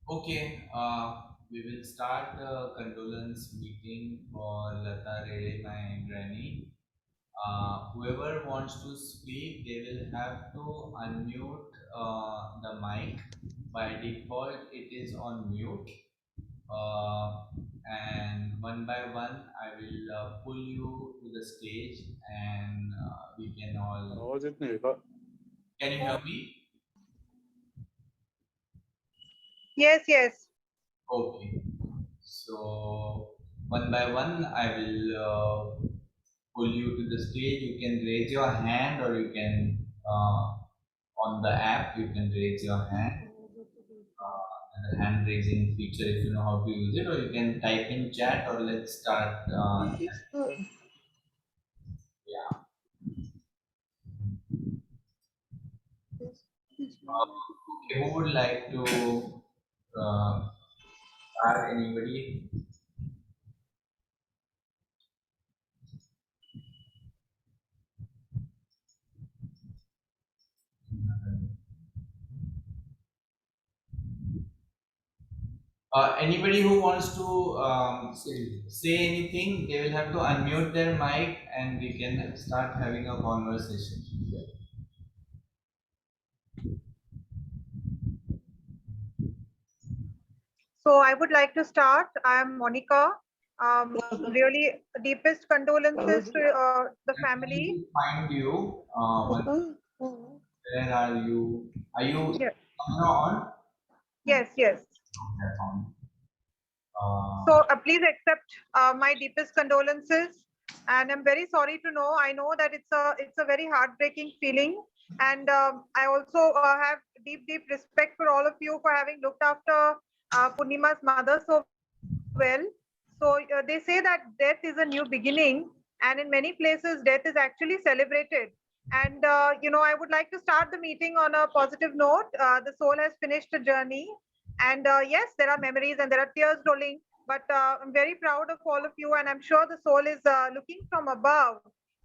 Okay, we will start the condolence meeting for Lata Rele, my granny. Whoever wants to speak, they will have to unmute the mic. By default, it is on mute. Uh, and one by one, I will pull you to the stage and we can all. आवाज इतनी है Can you hear me? Yes, yes. Okay. So one by one, I will pull you to the stage. You can raise your hand, or you can on the app you can raise your hand. And the hand raising feature, if you know how to use it, or you can type in chat. Or let's start. Yeah. Okay. Who would like to start? Anybody? Anybody who wants to say anything, they will have to unmute their mic and we can start having a conversation. So I would like to start. I am Monica. Really deepest condolences to the I'm trying family. to find you. Where are you? Are you Yeah. somehow on? Yes, yes. Okay, I found. So please accept my deepest condolences. And I'm very sorry to know. I know that it's a very heartbreaking feeling. And I also have deep respect for all of you for having looked after Purnima's mother so well. So they say that death is a new beginning, and in many places, death is actually celebrated. And I would like to start the meeting on a positive note. The soul has finished a journey, and yes, there are memories and there are tears rolling. But I'm very proud of all of you, and I'm sure the soul is looking from above,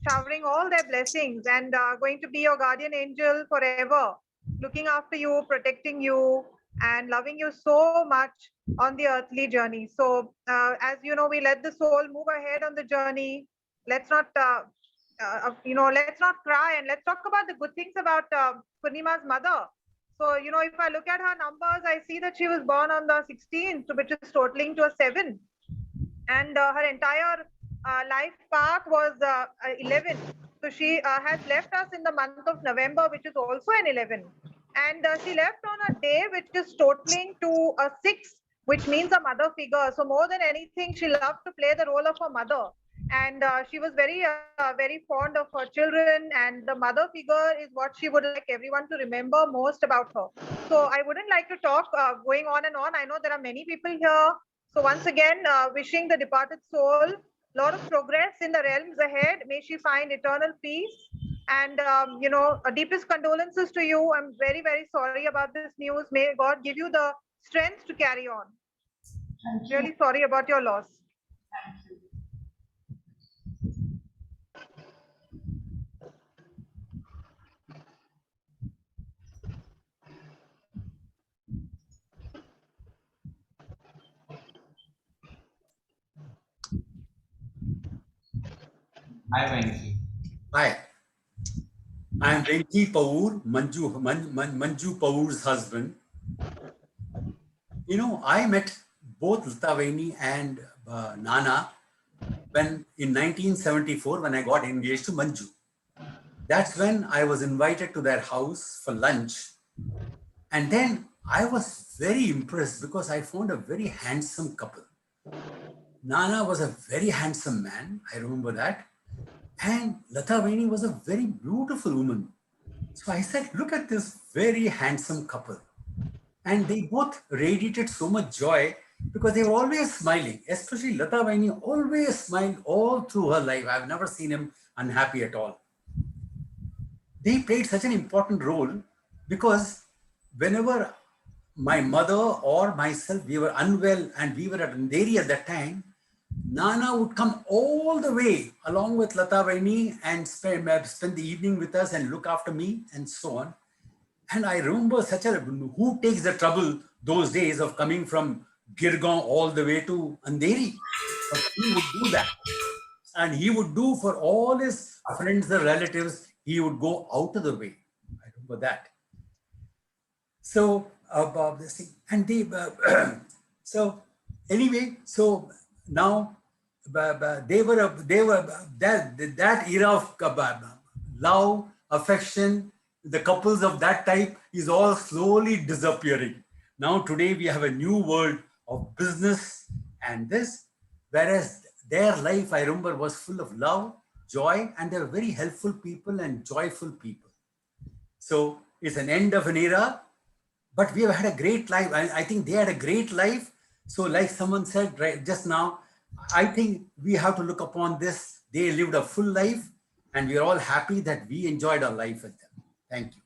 showering all their blessings, and going to be your guardian angel forever, looking after you, protecting you, and loving you so much on the earthly journey. So, as you know, we let the soul move ahead on the journey. Let's not, let's not cry, and let's talk about the good things about Purnima's mother. So, if I look at her numbers, I see that she was born on the 16th, which is totaling to a 7. And her entire life path was 11. So she has left us in the month of November, which is also an 11. And she left on a day which is totaling to a 6, which means a mother figure. So more than anything, she loved to play the role of a mother. And she was very fond of her children. And the mother figure is what she would like everyone to remember most about her. So I wouldn't like to talk going on and on. I know there are many people here. So once again, wishing the departed soul a lot of progress in the realms ahead. May she find eternal peace. And deepest condolences to you. I'm very sorry about this news. May God give you the strength to carry on. Really sorry about your loss. Hi, Venki. Hi, I am Venki Paur, Manju Paur's husband. You know, I met both Lataveni and Nana when in 1974 when I got engaged to Manju. That's when I was invited to their house for lunch. And then I was very impressed because I found a very handsome couple. Nana was a very handsome man, I remember that. And Lataveni was a very beautiful woman. So I said, look at this very handsome couple. And they both radiated so much joy because they were always smiling, especially Lata Vaini always smiled all through her life. I've never seen him unhappy at all. They played such an important role because whenever my mother or myself, we were unwell and we were at Andheri at that time, Nana would come all the way along with Lata Vaini and spend the evening with us and look after me and so on. And I remember who takes the trouble those days of coming from Girgaon all the way to Andheri. But he would do that. And he would do for all his friends and relatives, he would go out of the way. I remember that. So, this thing, and so anyway, so now they were that era of love, affection, the couples of that type is all slowly disappearing. Now today we have a new world of business and this, whereas their life, I remember, was full of love, joy, and they were very helpful people and joyful people. So it's an end of an era, but we have had a great life. I think they had a great life. So like someone said right just now, I think we have to look upon this. They lived a full life and we are all happy that we enjoyed our life with them. Thank you.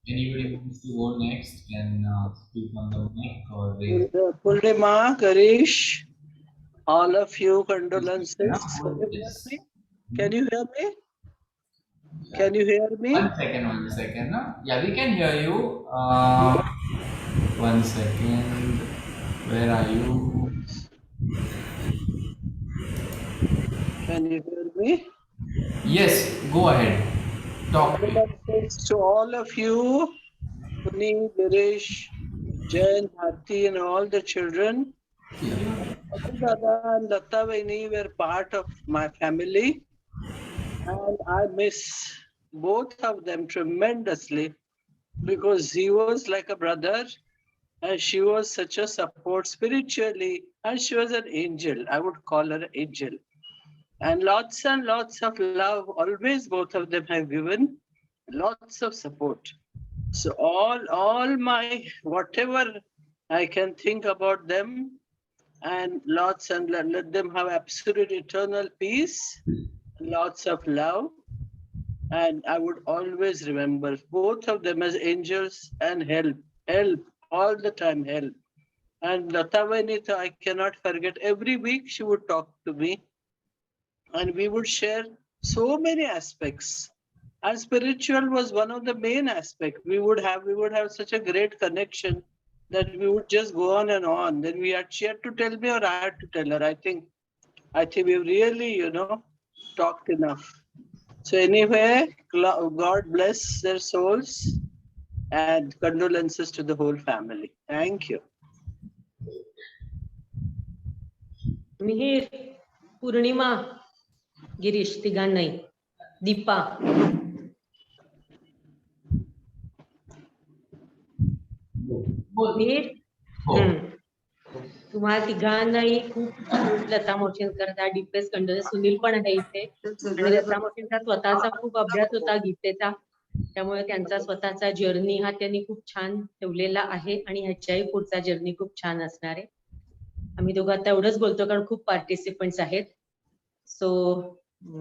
Anybody wants to go next can speak on the mic or raise. Purnima, Garish, all of you, condolences. Yes. Can you hear me? Can you hear me? 1 second, 1 second. No? Yeah, we can hear you. 1 second. Where are you? Can you hear me? Yes, go ahead. Talk. Condolences to all of you, Puni, Girish, Jain, Bharti, and all the children. Dada and Lata Vaini were part of my family, and I miss both of them tremendously because he was like a brother and she was such a support spiritually, and she was an angel. I would call her an angel. And lots of love, always both of them have given, lots of support. So all my, whatever I can think about them, and lots, and let them have absolute eternal peace, lots of love. And I would always remember both of them as angels and help, all the time help. And Lata Vainita, I cannot forget, every week she would talk to me and we would share so many aspects. And spiritual was one of the main aspects. We would have such a great connection that we would just go on and on. Then she had to tell me or I had to tell her. I think we really, talked enough. So anyway, God bless their souls and condolences to the whole family. Thank you. Mihir, पूर्णिमा, गिरीश, तिघांनाही, दीपा. मिहिर, तुम्हाला तिघांनाही खूप लता मोर्शेंकरचा deepest condolence. Sunil पण आहे इथे आणि लता मोर्शेंचा स्वतःचा खूप अभ्यास होता गीतेचा, त्यामुळे त्यांचा स्वतःचा जर्नी हा त्यांनी खूप छान ठेवलेला आहे आणि ह्याच्याही पुढचा जर्नी खूप छान असणार आहे. आम्ही दोघं आता एवढंच बोलतो कारण खूप पार्टिसिपंट्स आहेत. सो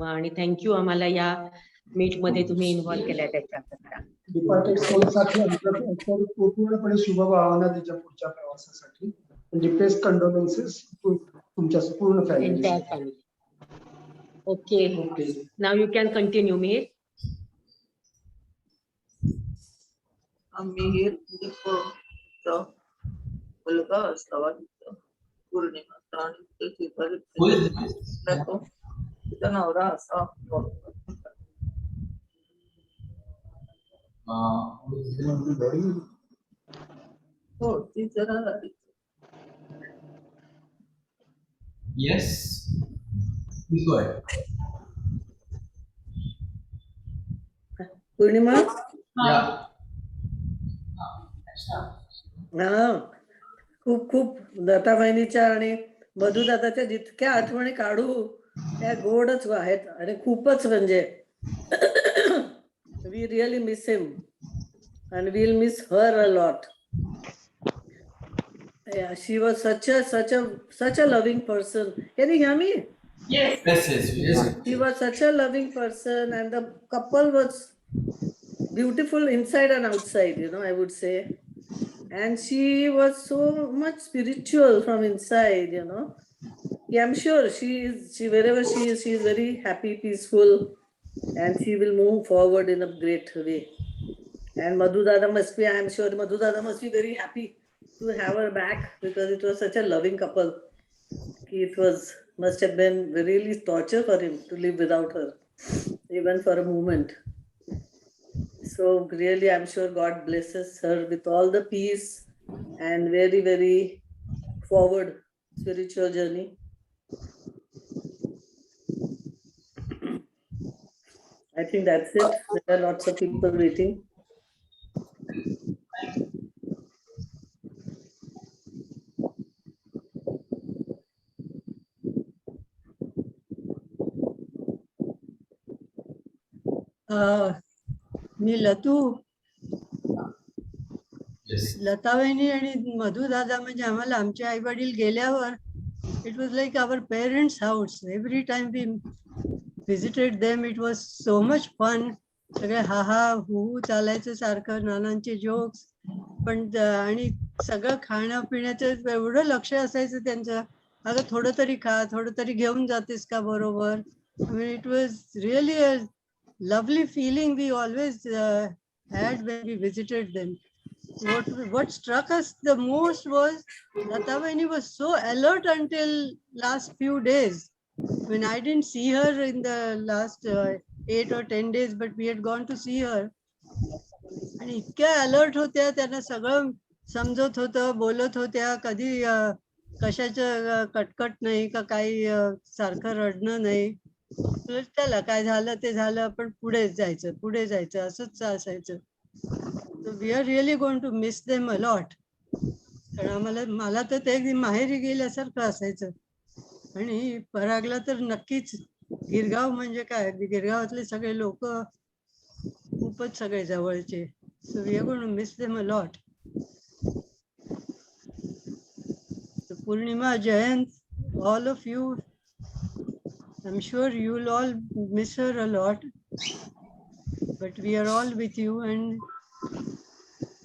आणि थँक्यू आम्हाला या मीट मध्ये तुम्ही इन्व्हॉल्व केलाय त्याच्याकरता. पूर्णपणे शुभभावना त्याच्या पुढच्या प्रवासासाठी. डीपेस्ट कंडोलेन्सेस तुमच्या पूर्ण family. Okay, now you can continue. Mihir, Mihir मुलगा असावा पौर्णिमा आणि तिचा नवरा असा. हो, ती जरा Yes. Please go ahead. Purnima, Yeah. खूप लता बहिणीच्या आणि मधुदादाच्या जितक्या आठवणी काढू त्या गोडच आहेत आणि खूपच म्हणजे we really miss him and we'll miss her a lot. Yeah, she was such a loving person. Can you hear me? Yes. She was such a loving person and the couple was beautiful inside and outside, you know, I would say. And she was so much spiritual from inside, you know. Yeah, I'm sure wherever she is very happy, peaceful, and she will move forward in a great way. And Madhu Dada must be, I'm sure Madhu Dada must be very happy to have her back, because it was such a loving couple. It must have been really torture for him to live without her, even for a moment. So really, I'm sure God blesses her with all the peace and very, very forward spiritual journey. I think that's it. There are lots of people waiting. मी Latu Yes. Lata वहिनी आणि मधू दादा म्हणजे आम्हाला आमचे आई वडील गेल्यावर it was like our parents house. Every time we visited them it was so much fun. सगळे हा हा हू चालायचं सारखं, नानांचे जोक्स पण आणि सगळं खाणं पिण्याचं एवढं लक्ष असायचं त्यांचं. अगं थोडं तरी खा, थोडं तरी घेऊन जातेस का बरोबर. I mean, it was really a lovely feeling we always had when we visited them. What struck us the most was Lata Vahini was so alert until last few days. When I didn't see her in the last 8 or 10 days, but we had gone to see her. आणि इतक्या alert होत्या, त्यांना सगळं समजत होतं, बोलत होत्या. कधी कशाचं कटकट नाही का, काही सारखं रडणं नाही. त्याला काय झालं ते झालं, पण पुढे जायचं असंच असायचं. We are really going to miss them a lot. कारण मला तर ते माहेरी गेल्यासारखं असायचं. आणि परागला तर नक्कीच. गिरगाव म्हणजे काय, गिरगावातले सगळे लोक खूपच सगळे जवळचे. So we are going to miss them a lot. Purnima, Jayant, all of you, I'm sure you'll all miss her a lot, but we are all with you and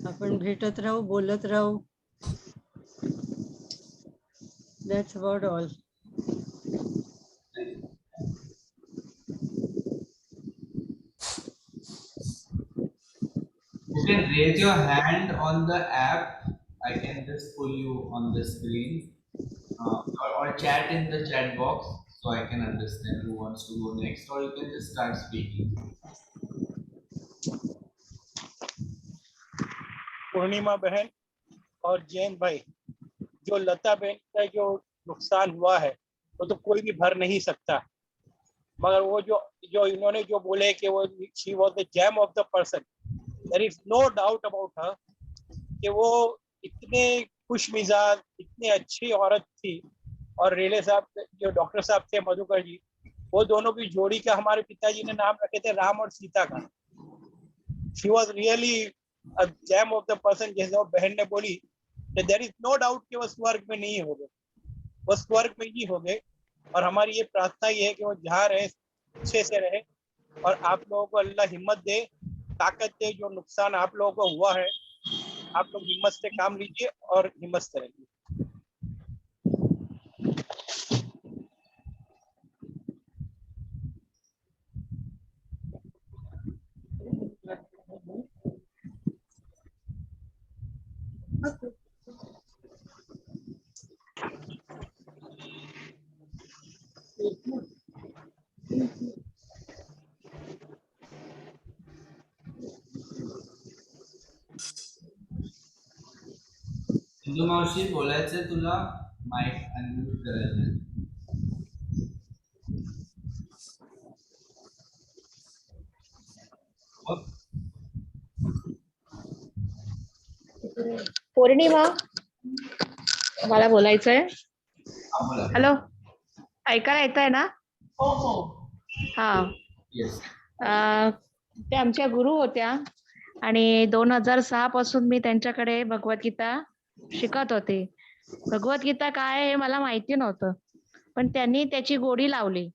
आपण भेटत राहू, बोलत राहू. That's about all. You can raise your hand on the app. I can just pull you on the screen, or chat in the chat box so I can understand who wants to go next, or you can just start speaking. पूर्णिमा बहन और जैन भाई, जो लता बहन का जो नुकसान हुआ है वो तो कोई भी भर नहीं सकता, मगर वो जो इन्होंने जो बोले कि वो she was the gem of the person, there is no doubt about her कि वो इतने खुश मिजाज, इतनी अच्छी औरत थी. और रेले साहब जो डॉक्टर साहब थे मधुकर जी, वो दोनों की जोड़ी का हमारे पिताजी ने नाम रखे थे राम और सीता का. She was really a gem of the person. जैसे वो बहन ने बोली कि there is no doubt कि वो स्वर्ग में नहीं होंगे, वो स्वर्ग में ही होंगे. और हमारी ये प्रार्थना ये है कि वो जहाँ रहे अच्छे से रहे, और आप लोगों को अल्लाह हिम्मत दे, ताकत दे. जो नुकसान आप लोगों को हुआ है, आप लोग हिम्मत से काम लीजिए और हिम्मत से रहिए. इंदू मावशी, बोलायचंय तुला, माईक अनम्यूट करायचं. पौर्णिमा, मला बोलायचंय. हॅलो, ऐकायला येत आहे ना? हा. ते आमच्या गुरु होत्या आणि 2006 पासून मी त्यांच्याकडे भगवद्गीता शिकत होते. भगवद्गीता काय हे मला माहिती नव्हतं, पण त्यांनी त्याची गोडी लावली.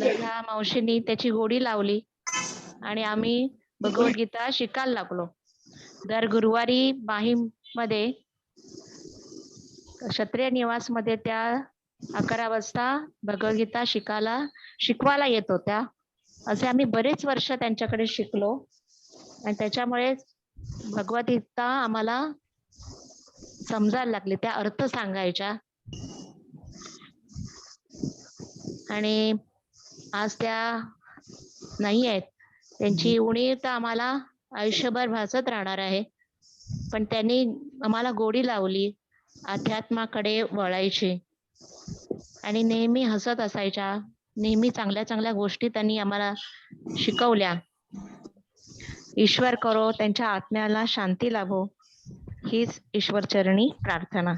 लता मावशींनी त्याची गोडी लावली आणि आम्ही भगवद्गीता शिकायला लागलो. दर गुरुवारी माहीमध्ये क्षत्रिय निवास मध्ये त्या 11 वाजता भगवद्गीता शिकवायला येत होत्या. असे आम्ही बरेच वर्ष त्यांच्याकडे शिकलो आणि त्याच्यामुळे भगवद्गीता आम्हाला समजायला लागली, त्या अर्थ सांगायच्या. आणि आज त्या नाही आहेत, त्यांची उणीव तर आम्हाला आयुष्यभर भासत राहणार आहे. पण त्यांनी आम्हाला गोडी लावली, अध्यात्माकडे वळायची आणि नेहमी हसत असायच्या. नेहमी चांगल्या चांगल्या गोष्टी त्यांनी आम्हाला शिकवल्या. ईश्वर करो त्यांच्या आत्म्याला शांती लाभो, हीच ईश्वर चरणी प्रार्थना.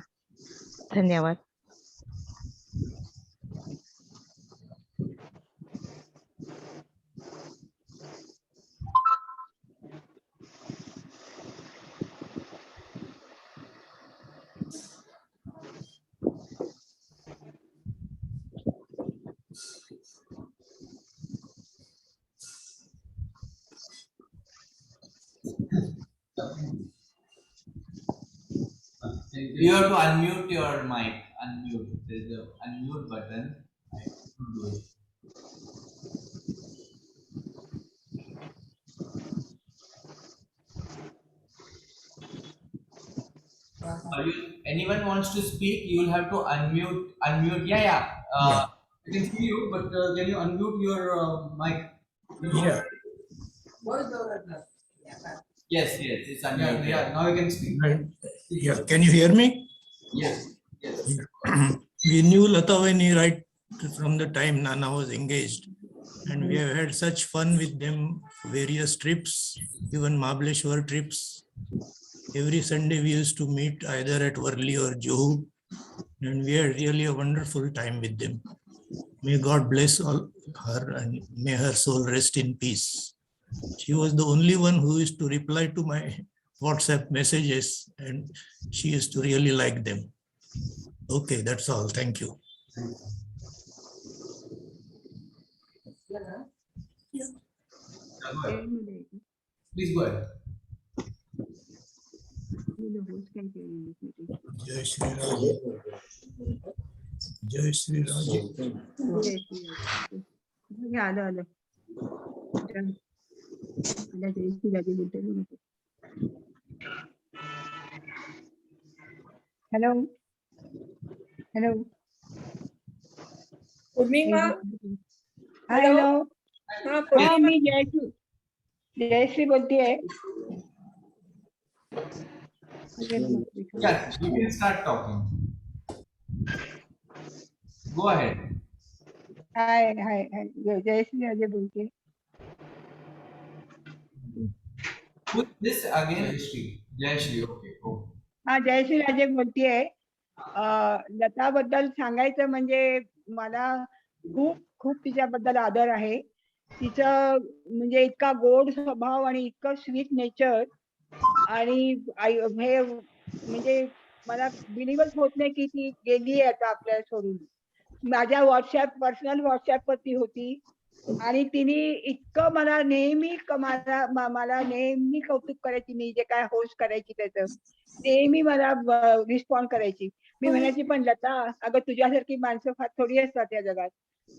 धन्यवाद. You have to unmute your mic. Unmute. There's a unmute button. Do it. Anyone wants to speak, you will have to unmute. Yeah. I can see you, but can you unmute your mic? Yeah. Yes, it's unmuted. Yeah, now you can speak. Yeah, can you hear me? Yes. We knew Lata Vaini right from the time Nana was engaged, and we have had such fun with them, various trips, even Mahabaleshwar trips. Every Sunday we used to meet either at Worli or Juhu, and we had really a wonderful time with them. May God bless all her and may her soul rest in peace. She was the only one who used to reply to my WhatsApp messages, and she used to really like them. Okay, that's all. Thank you. Please go ahead. Jai Shri Ram. Jai Shri Ram. Hello. Purnima. Hello. हाँ, मी Jayashree बोलतीये. Yeah, you can start talking. Go ahead. Hi. Jayashree Ajay बोलतीये. Put this again. Jayashri. Okay. Go. हा, जयश्री राजे बोलतीये. लताबद्दल सांगायचं म्हणजे मला खूप तिच्याबद्दल आदर आहे. तिचं म्हणजे इतका गोड स्वभाव आणि इतकं स्वीट नेचर, आणि हे म्हणजे मला बिलीव्हच होत नाही की ती गेली आहे आता आपल्याला सोडून. माझ्या पर्सनल व्हॉट्सअप वरती होती आणि तिने इतकं मला नेहमी कौतुक करायची. मी जे काय होस्ट करायची त्याचं नेहमी मला रिस्पॉन्ड करायची. मी म्हणायची, पण लता अगं तुझ्यासारखी माणसं फार थोडी असतात या जगात.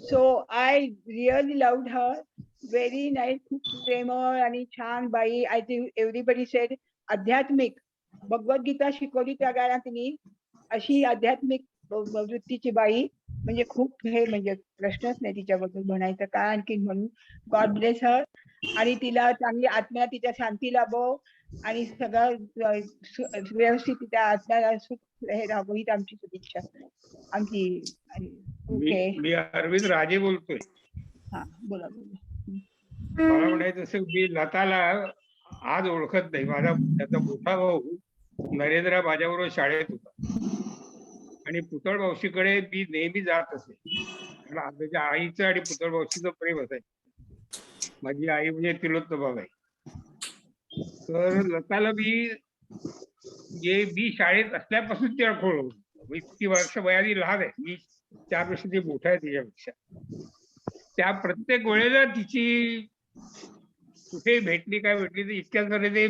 So I really loved her. Very nice, खूप प्रेमळ आणि छान बाई. आय थिंक एव्हरीबडी सेड आध्यात्मिक. भगवद्गीता शिकवली त्या काळात तिने. अशी आध्यात्मिक वृत्तीची बाई म्हणजे खूप हे म्हणजे प्रश्नच नाही तिच्याबद्दल म्हणायचं काय आणखी म्हणून. गॉड ब्लेस हर. आणि तिला चांगली आत्म्या तिच्या शांती लाभो आणि सगळं व्यवस्थित तिच्या आत्म्याला सुख हे राहावं हीच आमची शुभेच्छा. आमची मी अरविंद राजे बोलतोय. हा, बोला. मला म्हणायचं असं, मी लताला आज ओळखत नाही. त्याचा मोठा भाऊ नरेंद्र माझ्याबरोबर शाळेत होता आणि पुतळ मावशीकडे मी नेहमी जात असे. माझ्या आईचं आणि पुतळ मावशीचं प्रेम असायचं. माझी आई म्हणजे तिलोत्तमाबाई. तर लताला मी शाळेत असल्यापासून ती ओळखलं. इतकी वर्ष वयाने लहान आहे, मी 4 वर्ष ती मोठा आहे तिच्यापेक्षा. त्या प्रत्येक वेळेला तिची कुठे भेटली काय भेटली तर इतक्या सारे ते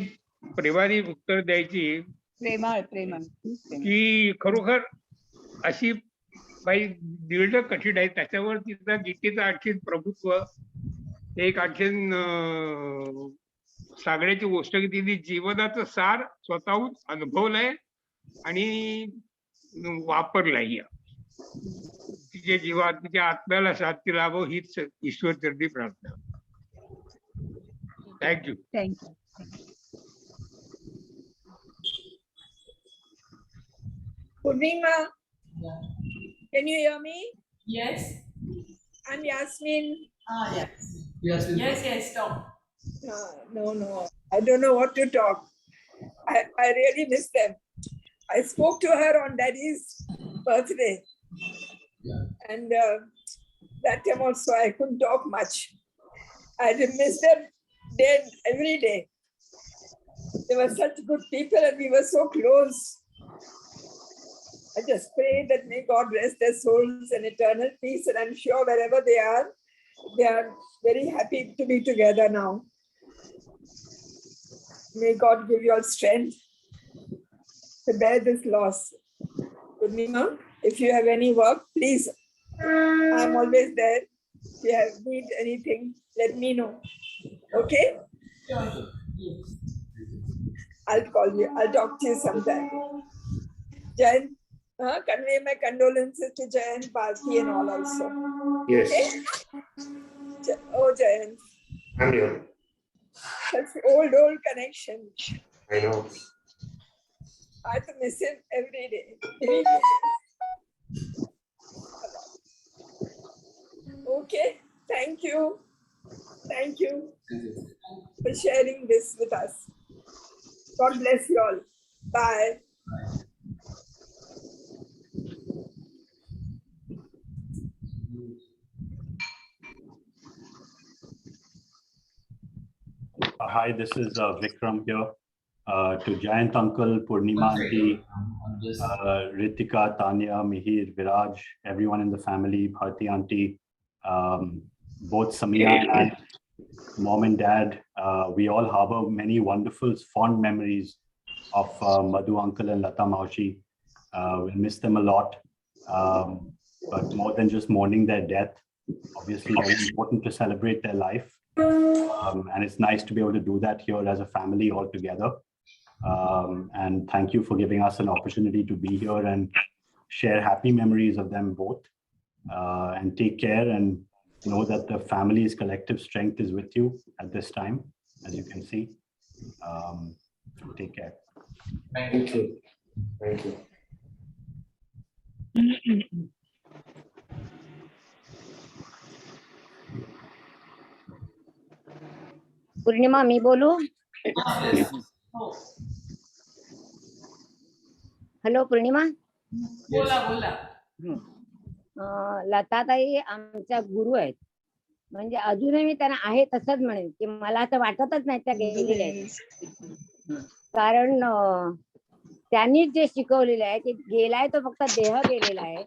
प्रेमाने उत्तर द्यायची प्रेमळ प्रेमळ की खरोखर अशी बाई मिळणं कठीण आहे. त्याच्यावर तिचं गीतेचं आणखीन प्रभुत्व, एक आणखीन सांगण्याची गोष्ट की तिने जीवनाचं सार स्वतःहून अनुभवलंय आणि वापरलंय. तिच्या जीवात तिच्या आत्म्याला शांती लाभो हीच ईश्वर चरणी प्रार्थना. Thank you. Thank you. Purnima, can you hear me? Yes. I'm Yasmin. Yes. Yes. Talk. No. I don't know what to talk. I really miss them. I spoke to her on Daddy's birthday. And that time also I couldn't talk much. I miss them every day. They were such good people and we were so close. I just pray that may God rest their souls in eternal peace, and I'm sure wherever they are very happy to be together now. May God give you all strength to bear this loss. Purnima, if you have any work, please, I'm always there. If you need anything, let me know. Okay? Sure. Yes. I'll call you. I'll talk to you sometime. Jayan, convey my condolences to Jayan, Bharti and all also. Yes. Okay? Oh, Jayan. I'm here. Such old connection. I know. I have to miss him every day. Believe me. Okay. Thank you. Thank you for sharing this with us. God bless you all. Bye. Hi, this is Vikram here. To Jayant Uncle, Purnima Auntie, Ritika, Tanya, Mihir, Viraj, everyone in the family, Bharti Auntie, both Samia and Mom and Dad, we all harbor many wonderful, fond memories of Madhu Uncle and Lata Maushi. We'll miss them a lot. But more than just mourning their death, obviously very important to celebrate their life. And it's nice to be able to do that here as a family all together. And thank you for giving us an opportunity to be here and share happy memories of them both. And take care and know that the family's collective strength is with you at this time, as you can see. Take care. Thank you. Thank you. पूर्णिमा मी बोलू? Hello पूर्णिमा. बोला. लताताई आमच्या गुरु आहेत. म्हणजे अजूनही मी त्यांना आहे तसंच म्हणेन की मला असं वाटतच नाही त्या गेलेल्या आहेत. कारण त्यांनीच जे शिकवलेलं आहे ते गेलाय तो फक्त देह गेलेला आहे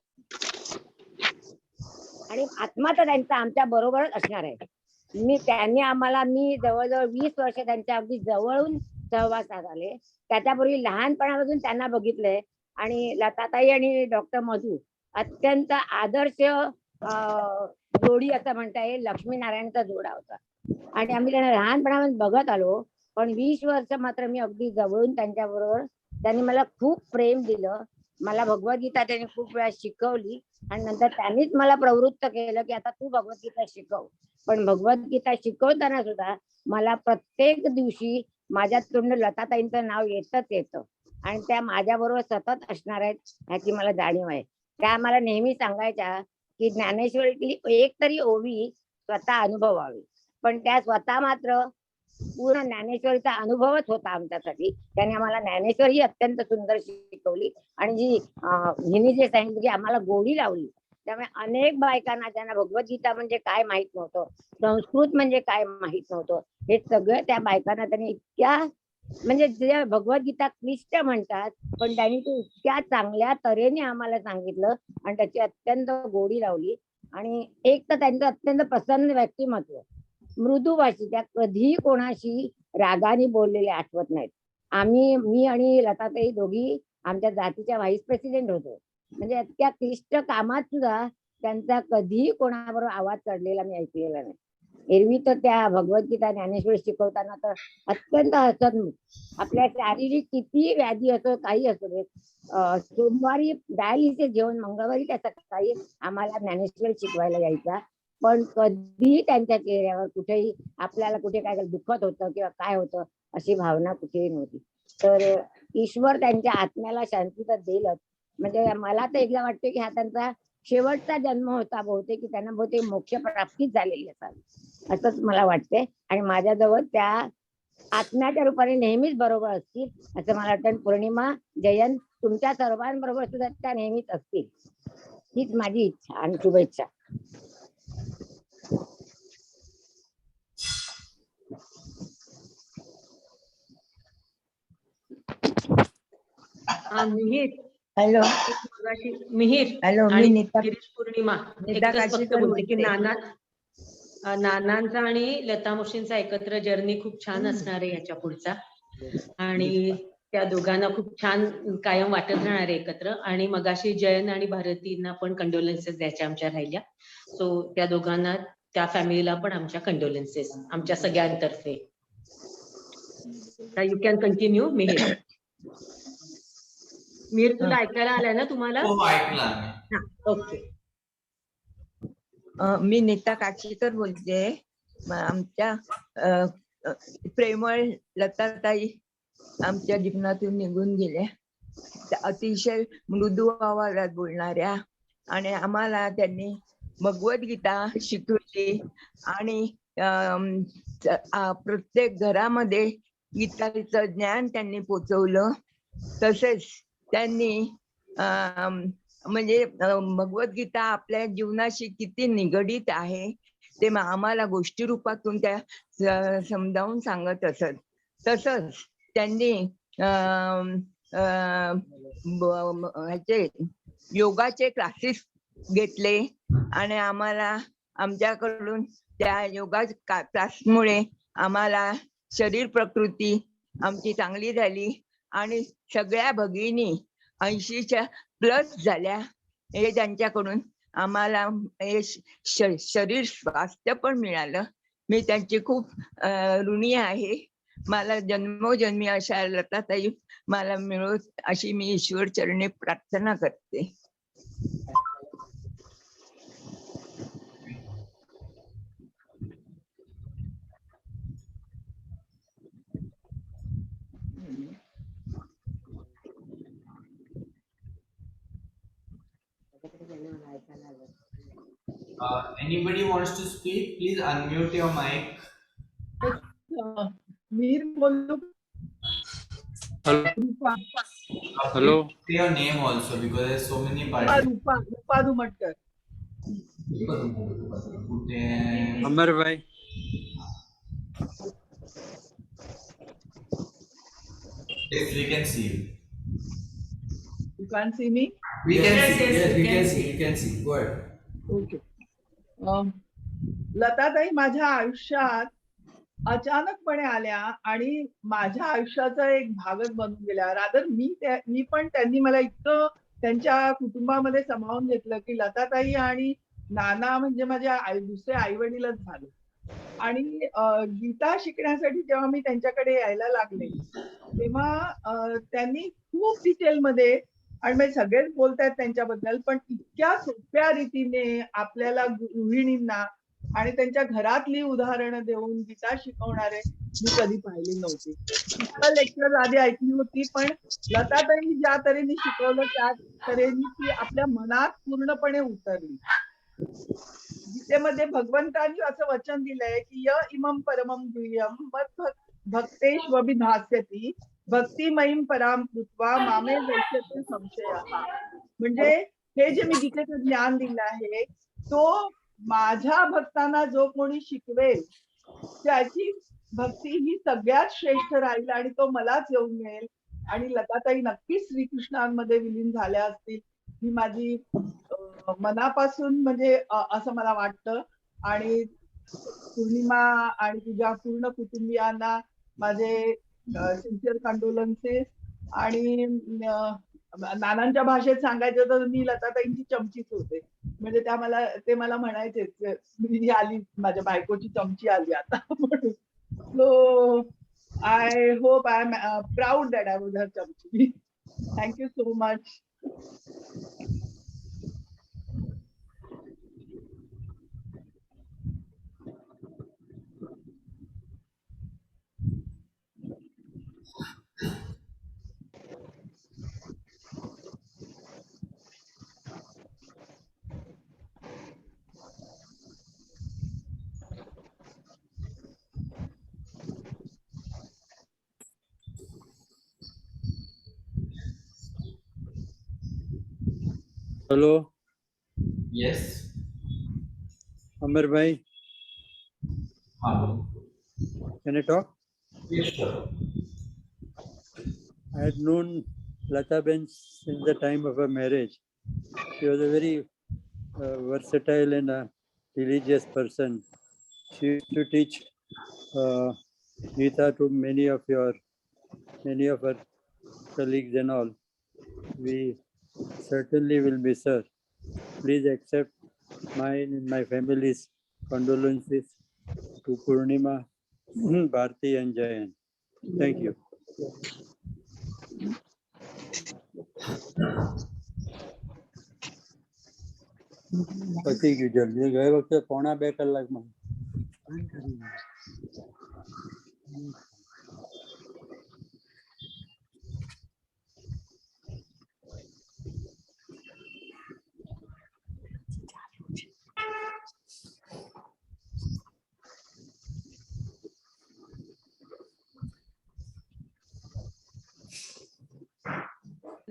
आणि आत्मा तर त्यांचा आमच्या बरोबरच असणार आहे. मी जवळजवळ 20 वर्ष त्यांच्या अगदी जवळून सहवासात आले. त्याच्यापूर्वी लहानपणापासून त्यांना बघितलंय आणि लताताई आणि डॉक्टर मधू अत्यंत आदर्श जोडी असं म्हणता येईल. लक्ष्मीनारायणचा जोडा होता आणि आम्ही त्यांना लहानपणापासून बघत आलो. पण 20 वर्ष मात्र मी अगदी जवळून त्यांच्या बरोबर. त्यांनी मला खूप प्रेम दिलं. मला भगवद्गीता त्यांनी खूप वेळा शिकवली आणि नंतर त्यांनीच मला प्रवृत्त केलं की आता तू भगवद्गीता शिकव. पण भगवद्गीता शिकवताना सुद्धा मला प्रत्येक दिवशी माझ्या तोंड लताताईंचं नाव येतं आणि त्या माझ्या बरोबर सतत असणार आहेत ह्याची मला जाणीव आहे. त्या मला नेहमी सांगायच्या की ज्ञानेश्वरीतली एक तरी ओवी स्वतः अनुभवावी. पण त्या स्वतः मात्र पूर्ण ज्ञानेश्वरीचा अनुभवच होता आमच्यासाठी. त्याने आम्हाला ज्ञानेश्वरी अत्यंत सुंदर शिकवली आणि हिने जे सांगितलं की आम्हाला गोडी लावली. त्यामुळे अनेक बायकांना ज्यांना भगवद्गीता म्हणजे काय माहित नव्हतं, संस्कृत म्हणजे काय माहित नव्हतं, हे सगळं त्या बायकांना त्यांनी इतक्या म्हणजे जे भगवद्गीता क्लिष्ट म्हणतात पण त्यांनी ते इतक्या चांगल्या तऱ्हेने आम्हाला सांगितलं आणि त्याची अत्यंत गोडी लावली. आणि एक तर त्यांचं अत्यंत प्रसन्न व्यक्तिमत्व मृदुभाषी, त्या कधीही कोणाशी रागाने बोललेल्या आठवत नाहीत. मी आणि लताताई दोघी आमच्या जातीच्या व्हाईस प्रेसिडेंट होतो. म्हणजे इतक्या क्लिष्ट कामात सुद्धा त्यांचा कधीही कोणाबरोबर आवाज चढलेला मी ऐकलेला नाही. एरवी तर त्या भगवद्गीता ज्ञानेश्वरी शिकवताना तर अत्यंत हसतमुख, आपल्या शारीरिक किती व्याधी असो काही असो दे, सोमवारी डायलिसिस जेवण, मंगळवारी त्याचा काही आम्हाला ज्ञानेश्वरी शिकवायला यायचा. पण कधीही त्यांच्या चेहऱ्यावर कुठेही आपल्याला कुठे काय दुखत होतं किंवा काय होतं अशी भावना कुठेही नव्हती. तर ईश्वर त्यांच्या आत्म्याला शांती तर देईलच. म्हणजे मला तर एकदा वाटतं की हा त्यांचा शेवटचा जन्म होता बहुतेक, की त्यांना बहुतेक मोक्ष प्राप्तीच झालेली असावी असंच मला वाटते. आणि माझ्याजवळ त्या आत्म्याच्या रूपाने नेहमीच बरोबर असतील असं मला वाटतं. पौर्णिमा, जयंत, तुमच्या सर्वांबरोबर सुद्धा त्या नेहमीच असतील, हीच माझी इच्छा आणि शुभेच्छा. मिहिर, हॅलो मिहिर हॅलो, मी आणि नीता गिरीश पौर्णिमा नीता एकच फक्त काशीकर बोलते की बोलते. नानांचा आणि लता मावशींचा एकत्र जर्नी खूप छान असणार आहे याच्या पुढचा. आणि त्या दोघांना खूप छान कायम वाटत राहणार आहे एकत्र. आणि मगाशी जयन आणि भारतींना पण कंडोलन्सेस द्यायच्या आमच्या राहिल्या. सो त्या दोघांना, त्या फॅमिलीला पण आमच्या कंडोलन्सेस आमच्या सगळ्यांतर्फे. You can continue Mihir. Mihir, तुला ऐकायला आलंय ना तुम्हाला? हो, ऐकलं आम्ही. ओके. मी नीता काशीकर बोलते. आमच्या प्रेमळ लताताई आमच्या जीवनातून निघून गेल्या. अतिशय मृदू आवाजात बोलणाऱ्या, आणि आम्हाला त्यांनी भगवद्गीता शिकवली आणि प्रत्येक घरामध्ये गीताचं ज्ञान त्यांनी पोचवलं. तसेच त्यांनी म्हणजे भगवद्गीता आपल्या जीवनाशी किती निगडीत आहे ते आम्हाला गोष्टी रूपातून त्या समजावून सांगत असत. तसंच त्यांनी ह्याचे योगाचे क्लासेस घेतले आणि आम्हाला आमच्याकडून त्या योगा क्लासमुळे आम्हाला शरीर प्रकृती आमची चांगली झाली आणि सगळ्या भगिनी 80च्या प्लस झाल्या. हे त्यांच्याकडून आम्हाला शरीर स्वास्थ्य पण मिळालं. मी त्यांची खूप ऋणी आहे. मला जन्मोजन्मी अशा लताताई मला मिळोत अशी मी ईश्वर चरणी प्रार्थना करते. Anybody wants to speak? Please unmute your mic. Mir बोलू. Hello. Say your name also because there's so many parties. रूपा धुमटकर. अमर भाई. Yes, we can see you. You can't see me? We can see. Yes, we can see. You can see. Go ahead. Okay. Latatai माझ्या आयुष्यात अचानकपणे आल्या आणि माझ्या आयुष्याचा एक भागच बनून गेल्या. रादर मी पण त्यांनी मला इतकं त्यांच्या कुटुंबामध्ये सामावून घेतलं की लताताई आणि नाना म्हणजे माझ्या दुसरे आई वडीलच झाले. आणि गीता शिकण्यासाठी जेव्हा मी त्यांच्याकडे यायला लागले तेव्हा त्यांनी खूप डिटेलमध्ये, आणि म्हणजे सगळेच बोलतायत त्यांच्याबद्दल, पण इतक्या सोप्या रीतीने आपल्याला गृहिणींना आणि त्यांच्या घरातली उदाहरणं देऊन गीता शिकवणारे मी कधी पाहिली नव्हती. लेक्चर आधी ऐकली होती, पण लताताईंनी ज्या तऱ्हेने शिकवलं त्या तऱ्हेने ती आपल्या मनात पूर्णपणे उतरली. गीतेमध्ये भगवंतांनी असं वचन दिलंय की य इमं परमं गुह्यं मद भक्तेष्वभिधास्यति भक्तिमयीं परां कृत्वा मामे वैश्यते संशयः. म्हणजे हे जे मी गीतेचं ज्ञान दिलं आहे तो माझ्या भक्तांना जो कोणी शिकवेल त्याची भक्ती ही सगळ्यात श्रेष्ठ राहील आणि तो मलाच येऊन मिळेल. आणि लताताई नक्कीच श्रीकृष्णांमध्ये विलीन झाल्या असतील ही माझी मनापासून म्हणजे असं मला वाटतं. आणि पौर्णिमा आणि तुझ्या पूर्ण कुटुंबियांना माझे सिन्सिअर कंडोलन्सेस. आणि नानांच्या भाषेत सांगायचं तर मी लताताईंची चमचीच होते. म्हणजे ते मला म्हणायचे ही आली माझ्या बायकोची चमची आली आता म्हणून. So I hope I am proud that I was her चमची. Thank you so much. Hello. Yes. Amir bhai, Hello. can I talk? Yes, sir. I had known Lata Ben since the time of her marriage. She was a very versatile and a religious person. She used to teach Gita to many of her colleagues and all. We certainly will miss her. Please accept mine and my family's condolences to Purnima, Bharti and Jayan. Thank you. પછી ગયું જલ્દી ગયે વખતે 1.5 કલાકમાં.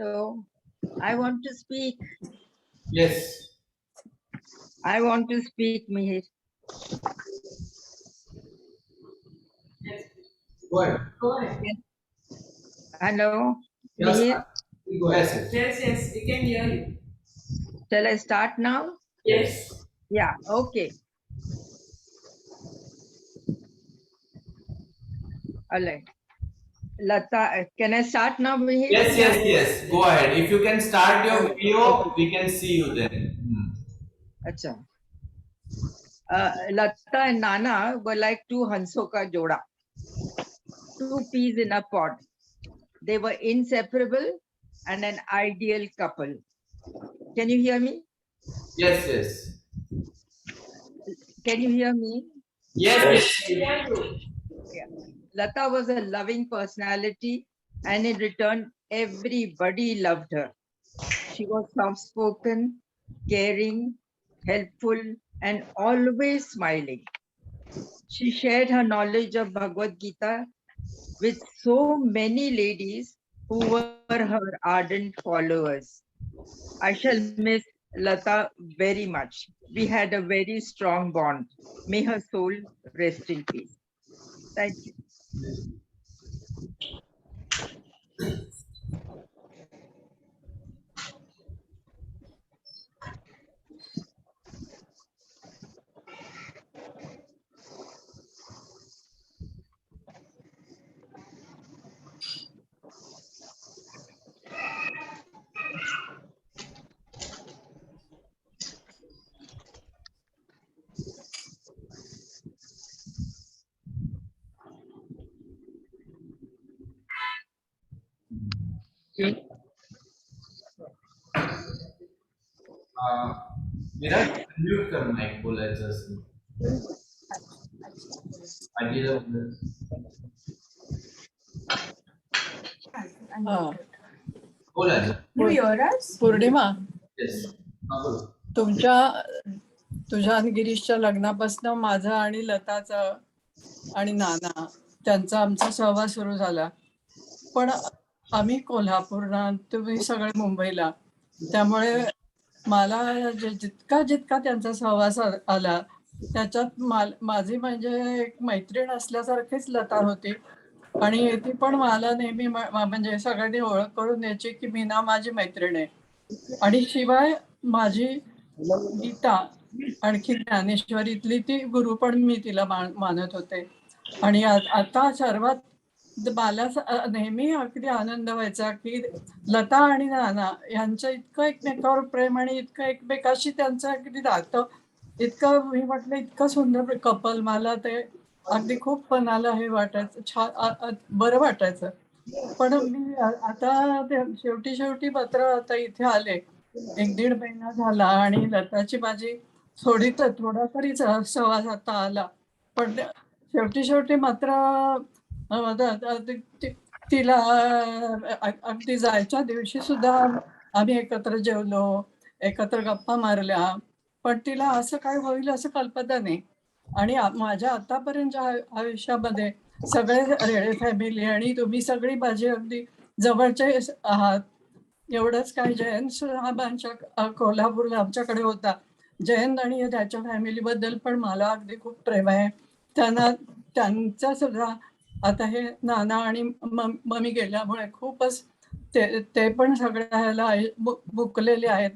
Hello, I want to speak. Yes. I want to speak, Mihir. Yes. Go ahead. Go ahead. Hello, Yes. Mihir. Go ahead. Yes, yes, we can hear you. Shall I start now? Yes. Yeah, okay. All right. Lata, can I start now, Mihir? Yes, yes, yes. Go ahead. If you can start your video, we can see you then. Acha. Lata and Nana were like two Hanso ka joda, two peas in a pod. They were inseparable and an ideal couple. Can you hear me? Yes, yes. Can you hear me? Yes, yes. Yeah. Lata was a loving personality, and in return, everybody loved her. She was soft-spoken, caring, helpful, and always smiling. She shared her knowledge of Bhagavad Gita with so many ladies who were her ardent followers. I shall miss Lata very much. We had a very strong bond. May her soul rest in peace. Thank you. मेरा mute कर mic बोलायचं असेल. आजीला बोलायचं. Purnima, Yes. हा, बोल. तुझ्या आणि गिरीशच्या लग्नापासून माझा आणि लताचा आणि नाना त्यांचा आमचा सहवास सुरू झाला. पण आम्ही कोल्हापूरला, तुम्ही सगळे मुंबईला, त्यामुळे मला जितका त्यांचा सहवास आला त्याच्यात माझी म्हणजे एक मैत्रीण असल्यासारखीच लता होती. आणि ती पण मला नेहमी म्हणजे सगळ्यांनी ओळख करून द्यायची की मीना माझी मैत्रीण आहे. आणि शिवाय माझी गीता आणखी ज्ञानेश्वरीतली ती गुरु पण मी तिला मानत होते. आणि आता सर्वात मला नेहमी अगदी आनंद व्हायचा की लता आणि नाना यांचं इतकं एकमेकावर प्रेम आणि इतकं एकमेकाशी त्यांचं अगदी नातं इतकं, मी म्हटलं इतकं सुंदर कपल, मला ते अगदी खूप मनाला हे वाटायचं, छान बरं वाटायचं. पण मी आता शेवटी मात्र आता इथे आले, 1-1.5 महिना झाला आणि लताची माझी थोडा तरी सहवास आता आला. पण शेवटी मात्र तिला अगदी जायच्या दिवशी सुद्धा आम्ही एकत्र जेवलो, एकत्र गप्पा मारल्या, पण तिला असं काय होईल असं कल्पना नाही. आणि माझ्या आतापर्यंतच्या आयुष्यामध्ये सगळे रेडे फॅमिली आणि तुम्ही सगळी माझी अगदी जवळचे आहात. एवढंच काय, जयंत साहेबांच्या कोल्हापूरला आमच्याकडे होता. जयंत आणि त्याच्या फॅमिलीबद्दल पण मला अगदी खूप प्रेम आहे. त्यांचा सुद्धा आता हे नाना आणि मम्मी गेल्यामुळे खूपच ते पण सगळ्या ह्याला मुकलेले आहेत.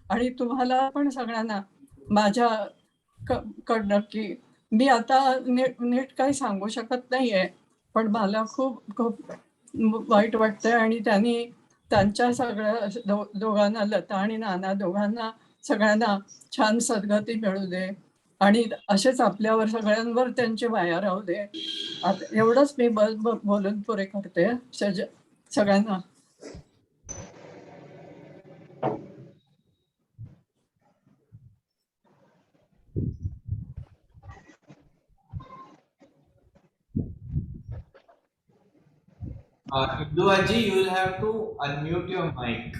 आणि तुम्हाला पण सगळ्यांना माझ्या कडनं की मी आता नीट काही सांगू शकत नाहीये, पण मला खूप वाईट वाटतंय. आणि त्यांच्या सगळ्या दोघांना, लता आणि नाना दोघांना सगळ्यांना छान सद्गती मिळू दे आणि असेच आपल्यावर सगळ्यांवर त्यांची माया राहू दे. एवढंच मी बोलून पुरे करते सगळ्यांना. Indu Aji, you will have to unmute your mic.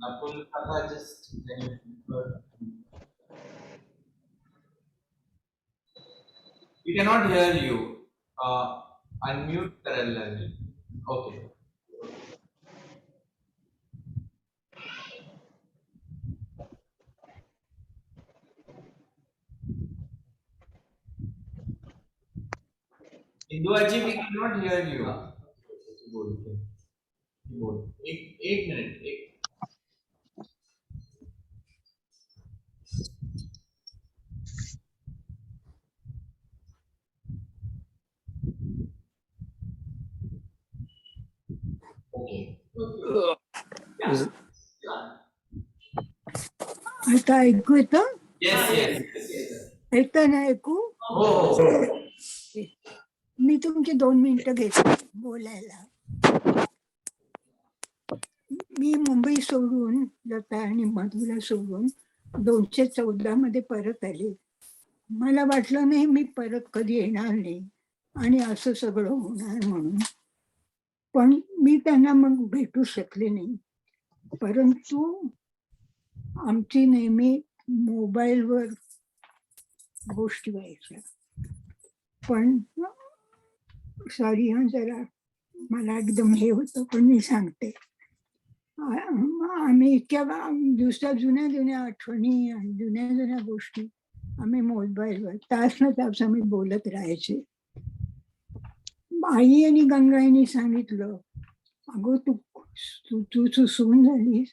Nakul Kaka, just we cannot hear you. Unmute Karella. Okay. Indu Aji, we cannot hear you. एक मिनट. आता ऐकू येतं? Yes. ऐकतं ना ऐकू? मी तुमची 2 मिनिटं घेते बोलायला. मी मुंबई सोडून, लता आणि मधुला सोडून 214 मध्ये परत आले. मला वाटलं नाही मी परत कधी येणार नाही आणि असं सगळं होणार म्हणून. पण मी त्यांना मग भेटू शकले नाही. परंतु आमची नेहमी मोबाईलवर गोष्टी व्हायच्या. पण सॉरी हा, जरा मला एकदम हे होतं, पण मी सांगते. आम्ही इतक्या जुन्या आठवणी आणि जुन्या गोष्टी आम्ही मोबाईलवर तास आम्ही बोलत राहायचे. आई आणि गंगाईने सांगितलं, अगं तू सून झालीस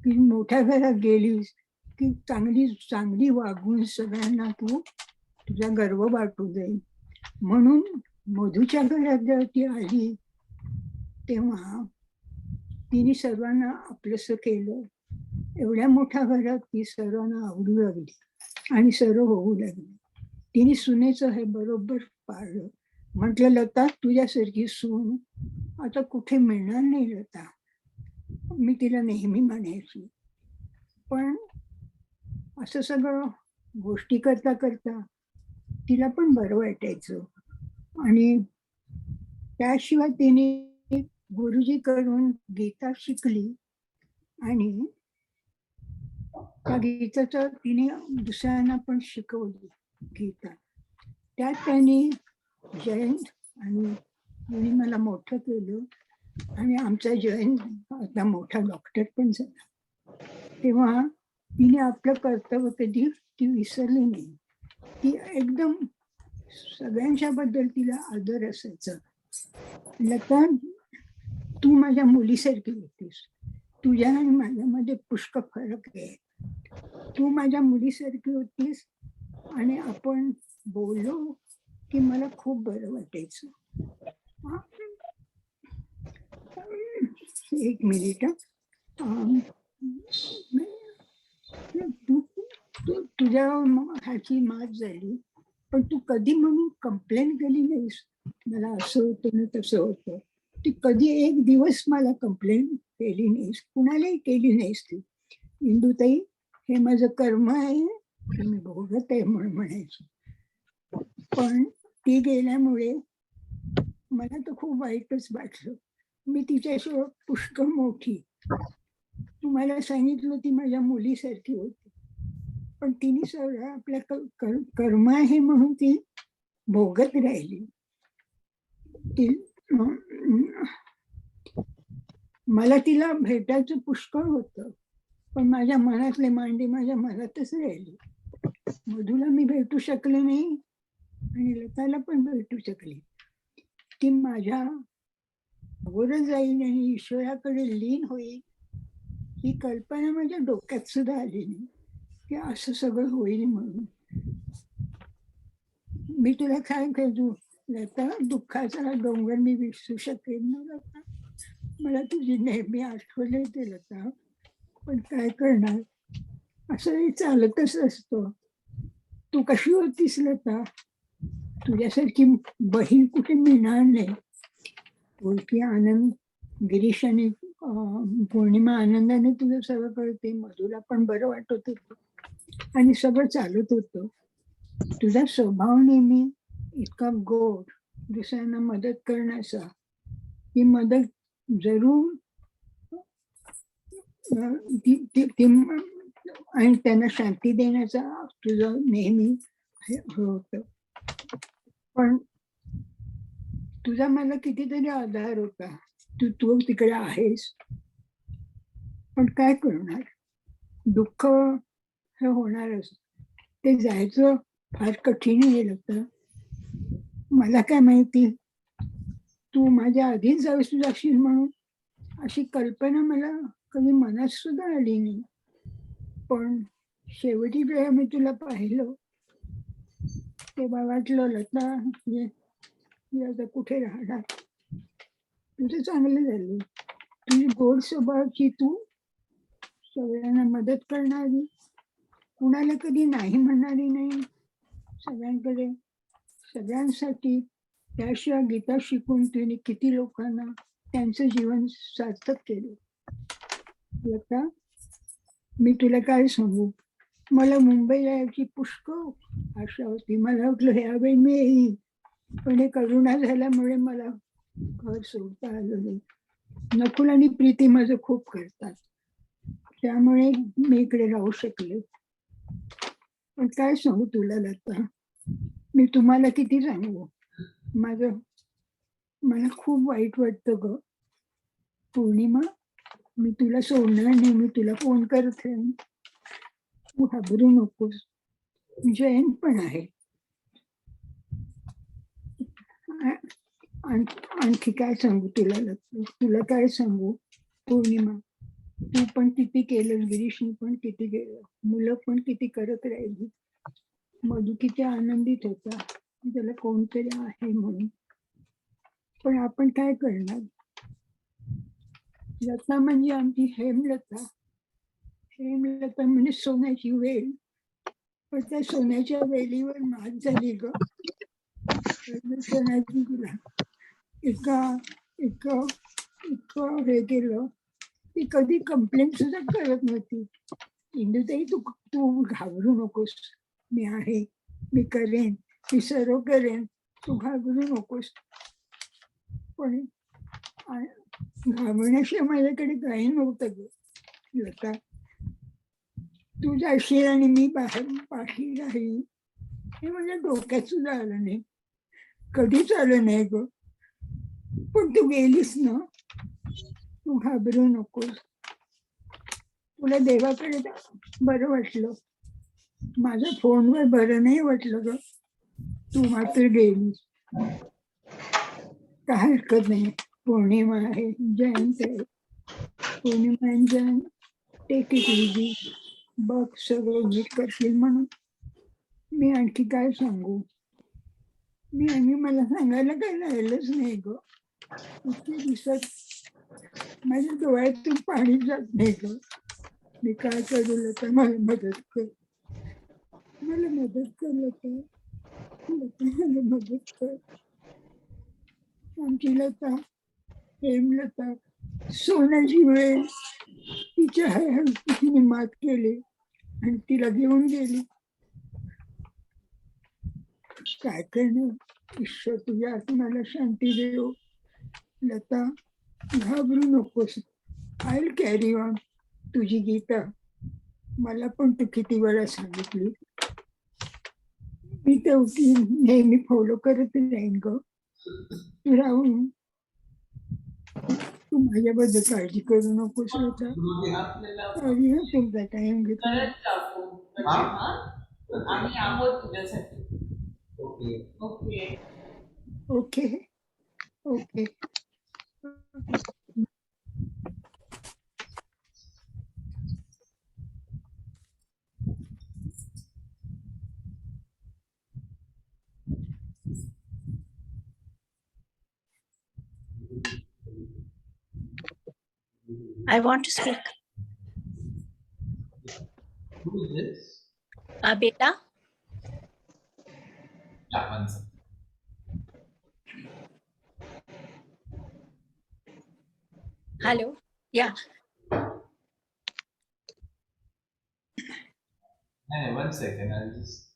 की मोठ्या घरात गेलीस की चांगली वागून सगळ्यांना तुझा गर्व वाटू दे. म्हणून मधूच्या घरात जेव्हा ती आली तेव्हा तिने सर्वांना आपलंसं केलं. एवढ्या मोठ्या घरात ती सर्वांना आवडू लागली आणि सर्व होऊ लागली. तिने सुनेचं हे बरोबर पाळलं. म्हटलं, लता तुझ्यासारखी सून आता कुठे मिळणार नाही लता. मी तिला नेहमी म्हणायची. पण असं सगळं गोष्टी करता तिला पण बरं वाटायचं. आणि त्याशिवाय तिने गुरुजीकडून गीता शिकली आणि त्या गीताचं तिने दुसऱ्यांना पण शिकवली गीता. त्यात त्यांनी जयंत आणि मला मोठं केलं आणि आमचा जयंत आता मोठा डॉक्टर पण झाला. तेव्हा तिने आपलं कर्तव्य कधी ती विसरली नाही. ती एकदम सगळ्यांच्या बद्दल तिला आदर असायचा. लता तू माझ्या मुलीसारखी होतीस. तुझ्या आणि माझ्यामध्ये पुष्कळ फरक आहे. तू माझ्या मुलीसारखी होतीस आणि आपण बोललो की मला खूप बरं वाटायचं. हा. एक मिनिट तुझ्या ह्याची मात झाली, पण तू कधी म्हणून कंप्लेंट केली नाहीस मला असं होतं ना तसं होतं. ती कधी एक दिवस मला कंप्लेंट केली नाहीस, कुणालाही केली नाहीस ती. इंदुताई, हे माझं कर्म आहे हे मी भोगत आहे म्हणून म्हणायचं. पण ती गेल्यामुळे मला तर खूप वाईटच वाटलं. मी तिच्याशिवाय पुष्कळ मोठी, तुम्हाला सांगितलं ती माझ्या मुलीसारखी होती, पण तिने सगळं आपल्या कर्म आहे म्हणून ती भोगत राहिली. मला तिला भेटायचं पुष्कळ होतं, पण माझ्या मनातले मांडी माझ्या मनातच राहिली. मधूला मी भेटू शकले नाही आणि लताला पण भेटू शकले. ती माझ्या अगोदर जाईल आणि ईश्वराकडे लीन होईल ही कल्पना माझ्या डोक्यात सुद्धा आली नाही की असं सगळं होईल म्हणून. मी तुला काय करू लता, दुःखाचा डोंगर मी विसरू शकेन ना लता. मला तुझी नेहमी आठवण येते लता, पण काय करणार, असं चालतच असतं. तू कशी होतीस लता? तुझ्यासारखी बहीण कुठे मिळणार नाही. ओळखी आनंद, गिरीश आणि पौर्णिमा आनंदाने तुझं सगळं कळते. मधुला पण बरं वाटत होतं आणि सगळं चालत होतं. तुझा स्वभाव नेहमी इतका गोड, दुसऱ्यांना मदत करण्याचा, ही मदत जरूर आणि त्यांना शांती देण्याचा तुझं नेहमी होतं. पण तुझा मला कितीतरी आधार होता. तू तिकडे आहेस, पण काय करणार, दुःख हे होणारच. ते जायचं फार कठीण गेलं तर मला काय माहिती तू माझ्या आधीच जाशील म्हणून. अशी कल्पना मला कधी मनात सुद्धा आली नाही. पण शेवटी जेव्हा मी तुला पाहिलं तेव्हा वाटलं लता आता कुठे राहणार. तुझं चांगलं झालं. तुझी गोड स्वभावाची, तू सगळ्यांना मदत करणारी, कुणाला कधी नाही म्हणणारी नाही, सगळ्यांकडे सगळ्यांसाठी. त्याशिवाय गीता शिकून तिने किती लोकांना त्यांचं जीवन सार्थक केलं. लता, मी तुला काय सांगू, मला मुंबईला यायची पुष्कळ आशा होती. मला वाटलं ह्यावेळी मी येईन, पण हे करोना झाल्यामुळे मला घर सोडता आलं नाही. नकुल आणि प्रीती माझं खूप करतात, त्यामुळे मी इकडे राहू शकले. पण काय सांगू तुला लता, मी तुम्हाला किती सांगू, मला खूप वाईट वाटतं ग. पौर्णिमा, मी तुला सोडणार नाही, मी तुला फोन करत राहीन, तू घाबरू नकोस. जयंत पण आहे. आणखी काय सांगू तुला लता, तुला काय सांगू पौर्णिमा, तू पण किती केलं, गिरीशने पण किती केलं, मुलं पण किती करत राहिली. मधू किती आनंदित होता त्याला कोणतरी आहे म्हणून. पण आपण काय करणार. लता म्हणजे आमची हेमलता. हेमलता म्हणजे सोन्याची वेल, पण त्या सोन्याच्या वेलीवर मात झाली ग. सोन्याची तुला इतकं हे केलं. ती कधी कंप्लेंट सुद्धा करत नव्हती. इंदुताई, तू घाबरू नकोस, मी आहे, मी करेन, मी सर्व करेन, तू घाबरू नकोस. पण घाबरण्याशिवाय माझ्याकडे काही नव्हतं ग लता. तू जाशील आणि मी पाठी राहील हे माझ्या डोक्यात सुद्धा आलं नाही, कधीच आलं नाही ग. पण तू गेलीस ना, तू घाबरू नकोस. तुला देवाकडे बरं वाटलं, माझ्या फोनवर बरं नाही वाटलं ग. तू मात्र गेलीस. काय हरकत नाही. पौर्णिमा आहे, जयंत आहे. पौर्णिमा आणि जयंत टेक इट इझी. बघ सगळं नीट करतील म्हणून. मी आणखी काय सांगू. मी मला सांगायला काही राहिलंच नाही ग. इतके दिवसात माझ्या डोळ्यातून पाणी जात नाही ग. मी काय करू लता, मला मदत कर. मला मदत कर लता. मला मदत कर. आमची लता, हेमलता, सोन्याची वेळ तिच्या तिने मात केली आणि तिला घेऊन गेली. काय करणार. ईश्वर तुझ्या आत्म्याला शांती देव. लता, घाबरू नकोस. I will carry on. तुझी गीता मला पण तू किती वेळा सांगितली. मी तेवढी नेहमी फॉलो करत राहीन ग. राहून तू माझ्याबद्दल काळजी करू नकोस लता. तुमचा टाइम घेतला. आम्ही आहोत तुझ्यासाठी. Okay. Okay okay. I want to speak. Who is this? Beta. Yeah, one second. Hello. Yeah. Hey, one second. I'll just.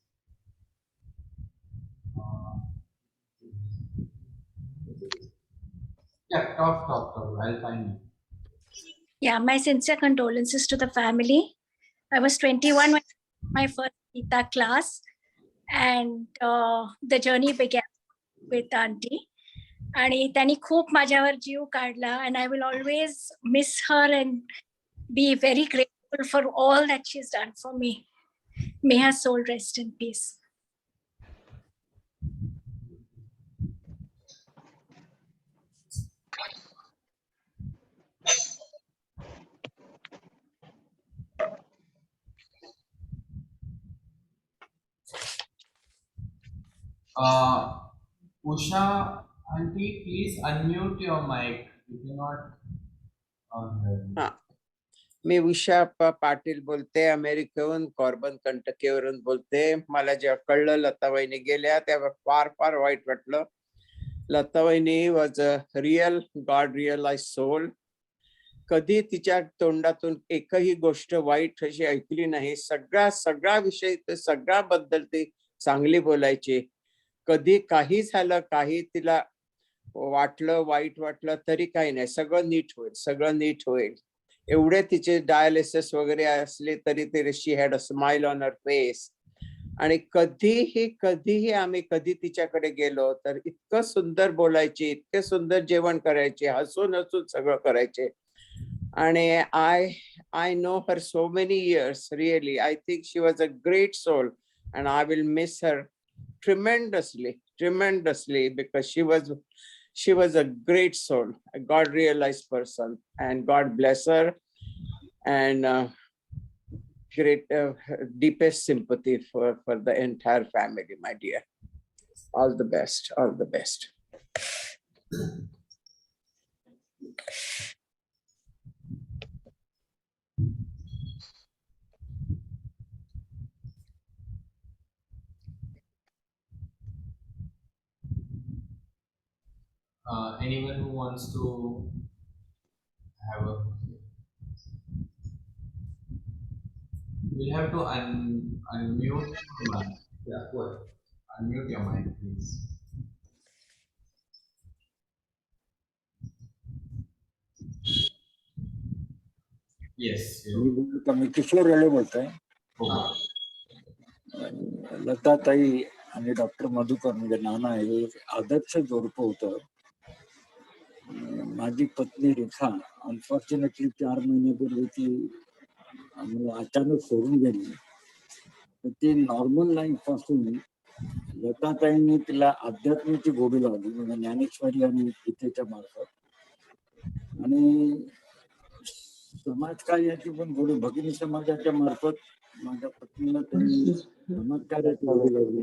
Yeah, talk. I'll find you. Yeah, my sincere condolences to the family. I was 21 when my first Gita class, and the journey began with auntie. आणि त्यांनी खूप माझ्यावर जीव काढला, and I will always miss her and be very grateful for all that she's done for me. May her soul rest in peace. Usha, auntie, please unmute your mic. You cannot. मी उषा पाटील बोलते, अमेरिकेहून carbon कंटकीवरून बोलते. मला जेव्हा कळलं लताबाईंनी गेल्या तेव्हा फार फार वाईट वाटलं. लताबाईंनी was a real god realize soul. कधी तिच्या तोंडातून एकही गोष्ट वाईट अशी ऐकली नाही. सगळा विषय सगळ्याबद्दल ती चांगली बोलायची. कधी काही झालं, काही तिला वाटलं, वाईट वाटलं तरी काही नाही, सगळं नीट होईल. एवढे तिचे डायलिसिस वगैरे असले तरी ते she had a smile on her face. आणि कधीही आम्ही तिच्याकडे गेलो तर इतकं सुंदर बोलायची, इतके सुंदर जेवण करायचे, हसून सगळं करायचे. आणि I know her so many years. Really I think she was a great soul and I will miss her tremendously because she was a great soul, a God realized person, and God bless her, and great deepest sympathy for the entire family, my dear. All the best. Anyone who wants to have a, you'll have to unmute your mic. Yeah, go ahead. Unmute your mic, please. Yes. मी किशोर रेले बोलतोय. लता ताई आणि doctor Madhukar म्हणजे नाना हे आदर्श जोडपं होतं. माझी पत्नी रेखा unfortunately 4 महिन्यापूर्वी ती अचानक सोडून गेली. तर ती नॉर्मल लाईफ पासून लताताईंनी तिला अध्यात्माची गोडी लावली, म्हणजे ज्ञानेश्वरी आणि गीतेच्या मार्फत, आणि समाजकार्याची पण गोडी भगिनी समाजाच्या मार्फत माझ्या पत्नीला त्यांनी चमत्काराची उडी लावली.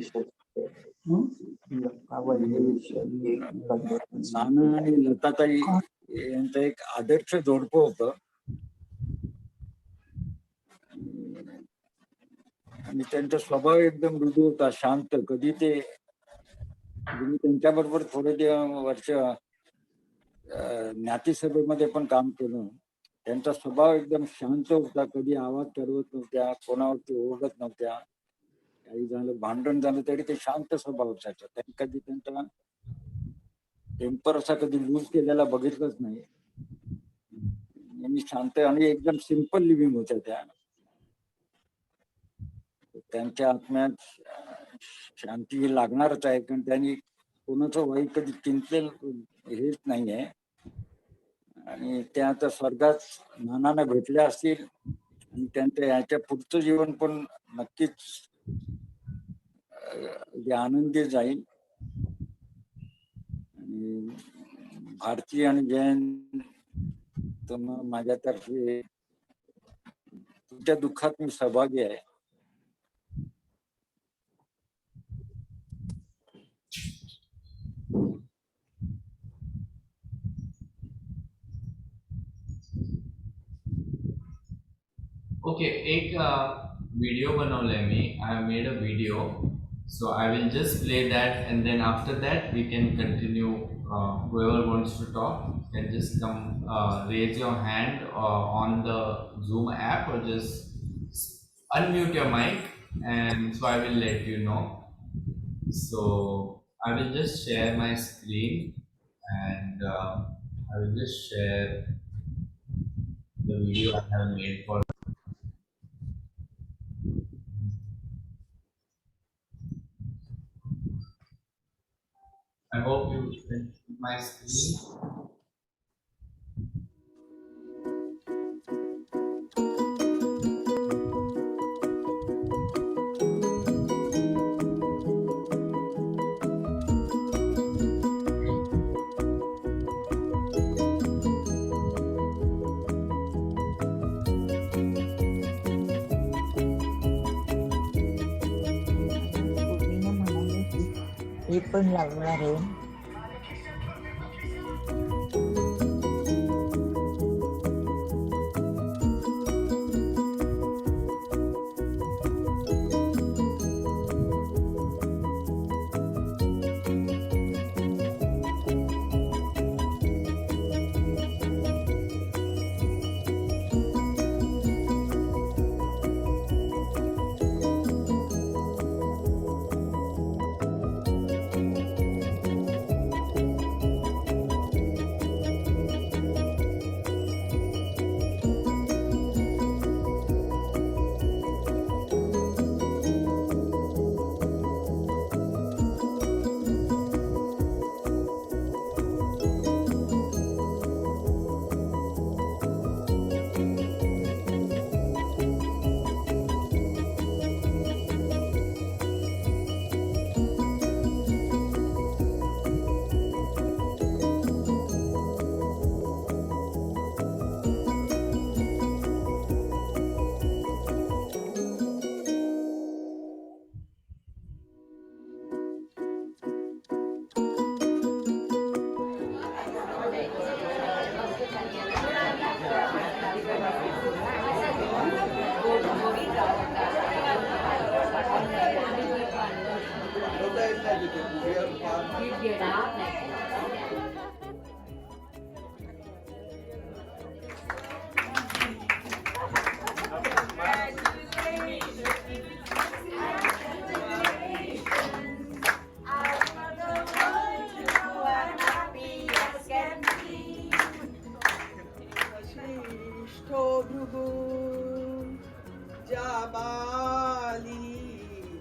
नाना आणि लताताई यांचं एक आदर्श जोडपं होतं. आणि त्यांचा स्वभाव एकदम मृदू होता, शांत. कधी ते मी त्यांच्याबरोबर थोडे वर्ष ज्ञातिसभेमध्ये पण काम केलं. त्यांचा स्वभाव एकदम शांत होता, कधी आवाज करवत नव्हत्या, कोणावरती ओरडत नव्हत्या. काही झालं, भांडण झालं तरी ते शांत स्वभाव असायचा. त्यांनी कधी त्यांचा टेम्पर असा कधी लूज केलेला बघितलंच नाही. नेहमी शांत आणि एकदम सिंपल लिव्हिंग होत्या त्या. त्यांच्या आत्म्यात शांती लागणारच आहे, कारण त्यांनी कोणाचं वाईट कधी चिंतलेलं हेच नाहीये. आणि त्या आता स्वर्गात नानांना भेटल्या असतील आणि त्यांच्या याच्या पुढचं जीवन पण नक्कीच आनंदी जाईल. आणि भारती आणि जयंत, माझ्यातर्फे तुमच्या दुःखात मी सहभागी आहे. Okay, एक video बनवलाय मी. I have made a video, so I will just play that, and then after that we can continue. Whoever wants to talk can just come, raise your hand on the Zoom app, or just unmute your mic, and so I will let you know. So I will just share my screen, and I will just share the video I have made for. I hope you can see my screen. हे पण लागणार आहे.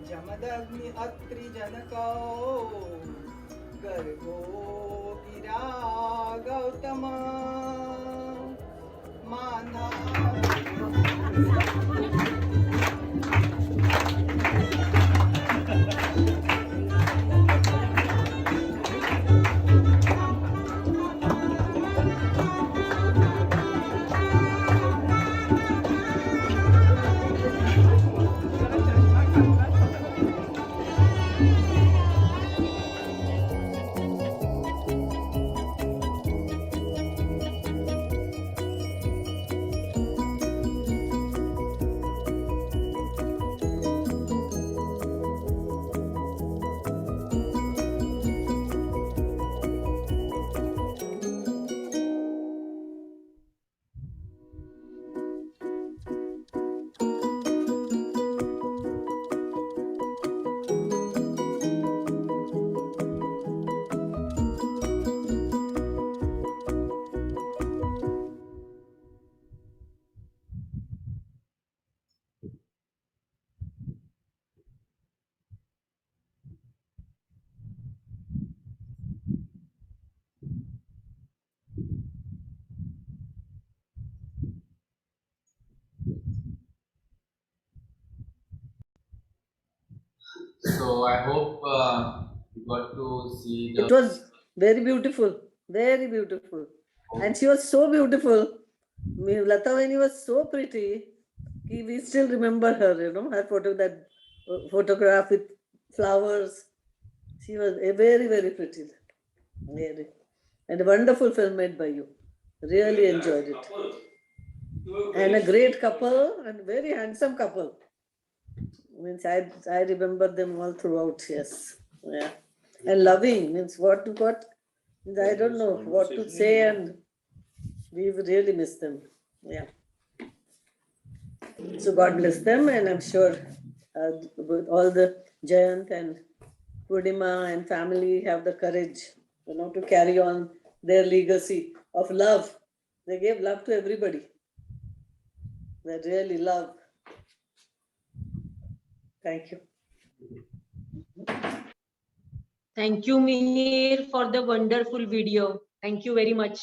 जमदग्नि अत्रि जनको गर्गो गिरा गौतम माना So I hope you got to see the. It was very beautiful, very beautiful. And she was so beautiful. Lata Vaini was so pretty. We still remember her, her photograph with flowers. She was very, very pretty. Very. And a wonderful film made by you. Really enjoyed it. And a great couple and very handsome couple. Means I remember them all throughout, yes. Yeah. And loving means what means I don't know what to say, and we really miss them. Yeah. So God bless them, and I'm sure all the Jayant and Purnima and family have the courage, to carry on their legacy of love. They gave love to everybody. They really love. Thank you. Thank you, Mihir, for the wonderful video. Thank you very much.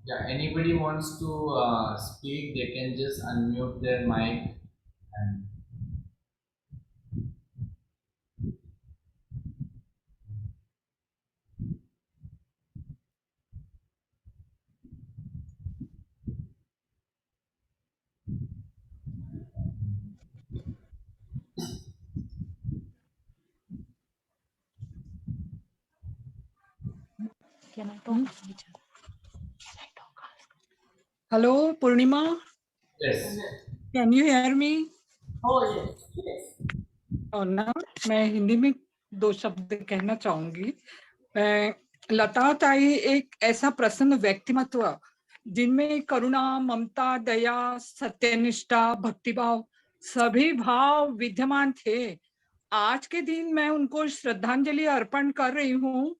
Yeah, anybody wants to speak, they can just unmute their mic and. Can I talk? Hello, Purnima. Yes. Can you hear me? Oh yes, yes. और ना मैं हिंदी में 2 शब्द कहना चाहूंगी। लता ताई एक ऐसा प्रसन्न व्यक्तिमत्व जिनमें करुणा, ममता, दया, सत्यनिष्ठा, भक्तिभाव सभी भाव विद्यमान थे। आज के दिन मैं उनको श्रद्धांजलि अर्पण कर रही हूँ।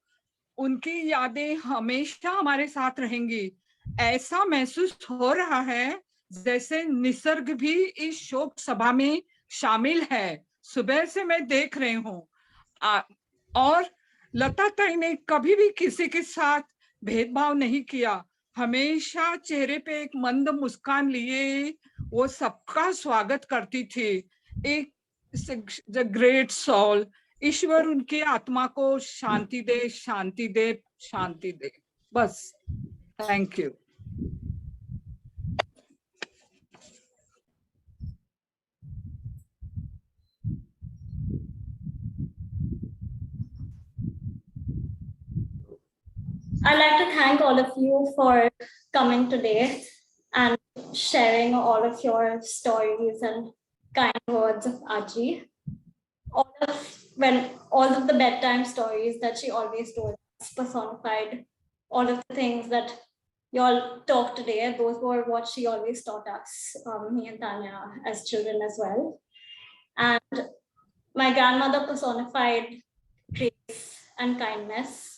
उनकी यादें हमेशा हमारे साथ रहेंगी। ऐसा महसूस हो रहा है जैसे निसर्ग भी इस शोक सभा में शामिल है। सुबह से मैं देख रही हूँ। और लता ताई ने कभी भी किसी के साथ भेदभाव नहीं किया। हमेशा चेहरे पे एक मंद मुस्कान लिए वो सबका स्वागत करती थी। एक ग्रेट सोल। ईश्वर उनकी आत्मा को शांति दे, शांति दे, शांति दे। बस। Thank you. I'd like to thank all of you for coming today and sharing all of your stories and kind words of Aji. All of the bedtime stories that she always told us personified all of the things that you all talked today. Those were what she always taught us, me and Tanya, as children as well. And my grandmother personified grace and kindness.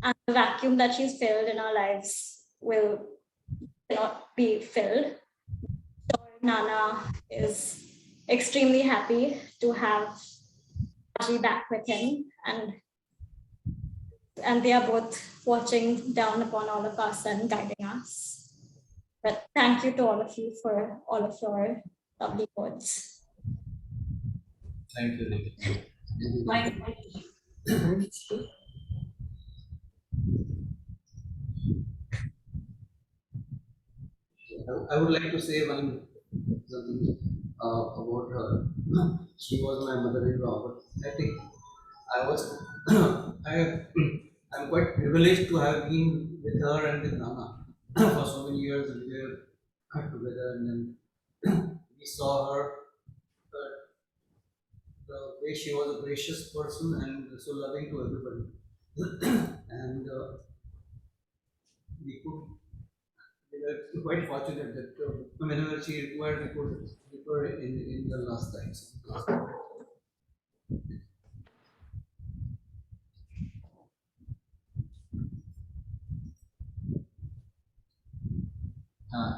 And the vacuum that she's filled in our lives will not be filled. So Nana is extremely happy to have Aji back with him, and they are both watching down upon all of us and guiding us. But thank you to all of you for all of your lovely words. Thank you, Ricky. I would like to say something about her. She was my mother-in-law, but I think I'm quite privileged to have been with her and with Nana for so many years. We were together, and then we saw her. The way she was a gracious person and so loving to everybody, and we were quite fortunate that whenever she required, we could refer in the last times.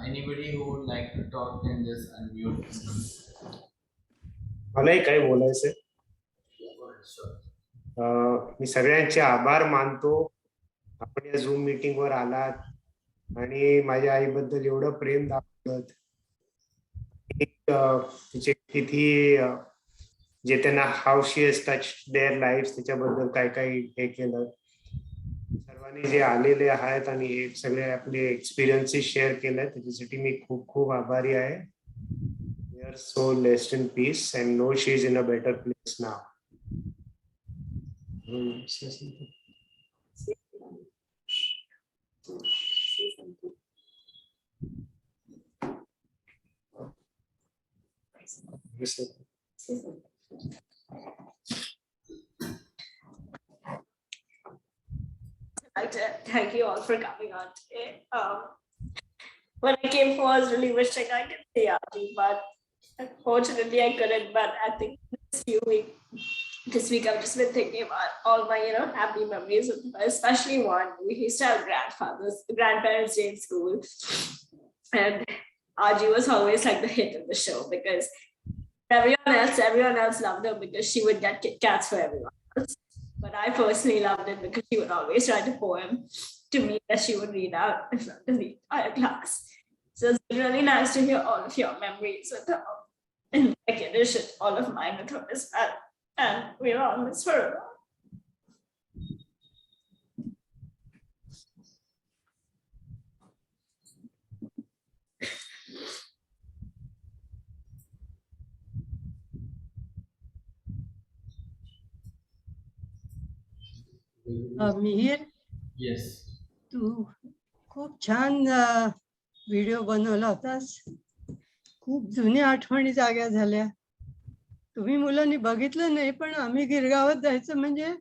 Anybody who would like to talk can just unmute. मलाही काय बोलायचंय. मी सगळ्यांचे आभार मानतो. आपण या झूम meeting वर आलात. आणि माझ्या आईबद्दल एवढं प्रेम दाखवलं. तिचे किती जे त्यांना how she has touch their life त्याच्याबद्दल काय काय हे केलं. सर्वांनी जे आलेले आहेत आणि हे सगळे आपले एक्सपिरियन्सेस शेअर केले त्याच्यासाठी मी खूप खूप आभारी आहे. Their soul rest in peace and know she is in a better place now. Say something. I'd like to thank you all for coming on today. When I came for, I was really wishing I could see Auntie, but unfortunately I couldn't. But I think this week I've just been thinking about all my, happy memories with her, especially one. We used to have grandparents' day in school. And Aji was always like the hit of the show because everyone else loved her because she would get Kit Kats for everyone else. But I personally loved it because she would always write a poem to me that she would read out in front of the entire class. So it's been really nice to hear all of your memories with her. And like in addition, all of mine with her as well. And we're all miss her a lot. Mihir, Yes. तू खूप छान video बनवला होतास. खूप जुन्या आठवणी जाग्या झाल्या. तुम्ही मुलांनी बघितलं नाही पण आम्ही गिरगावात जायचं म्हणजे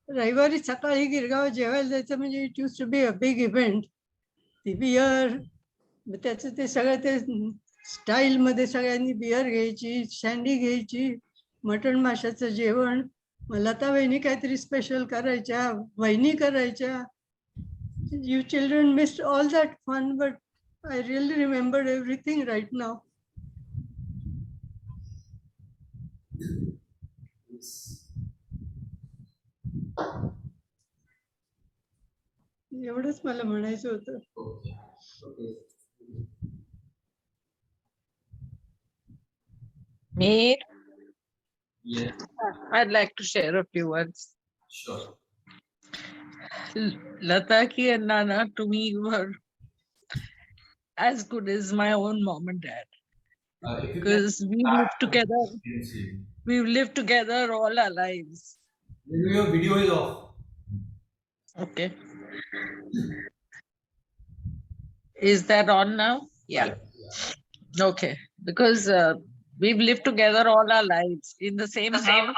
रविवारी सकाळी गिरगावात जेवायला जायचं म्हणजे it used to be a big event. ती बियर त्याचं ते सगळं ते स्टाईलमध्ये सगळ्यांनी बियर घ्यायची, सँडी घ्यायची, मटण माशाचं जेवण. लता वहिनी काहीतरी स्पेशल करायच्या, वहिनी करायच्या. You children missed all that fun, but I really remembered everything right now. एवढंच मला म्हणायचं होतं. Me, Yes. I'd like to share a few words. Sure. Lata ki and Nana to me were as good as my own mom and dad. If you Because can we start lived together. with- We've lived together all our lives. Your video is off. Okay. Is that on now? Yeah. Okay. Because we've lived together all our lives in the same house.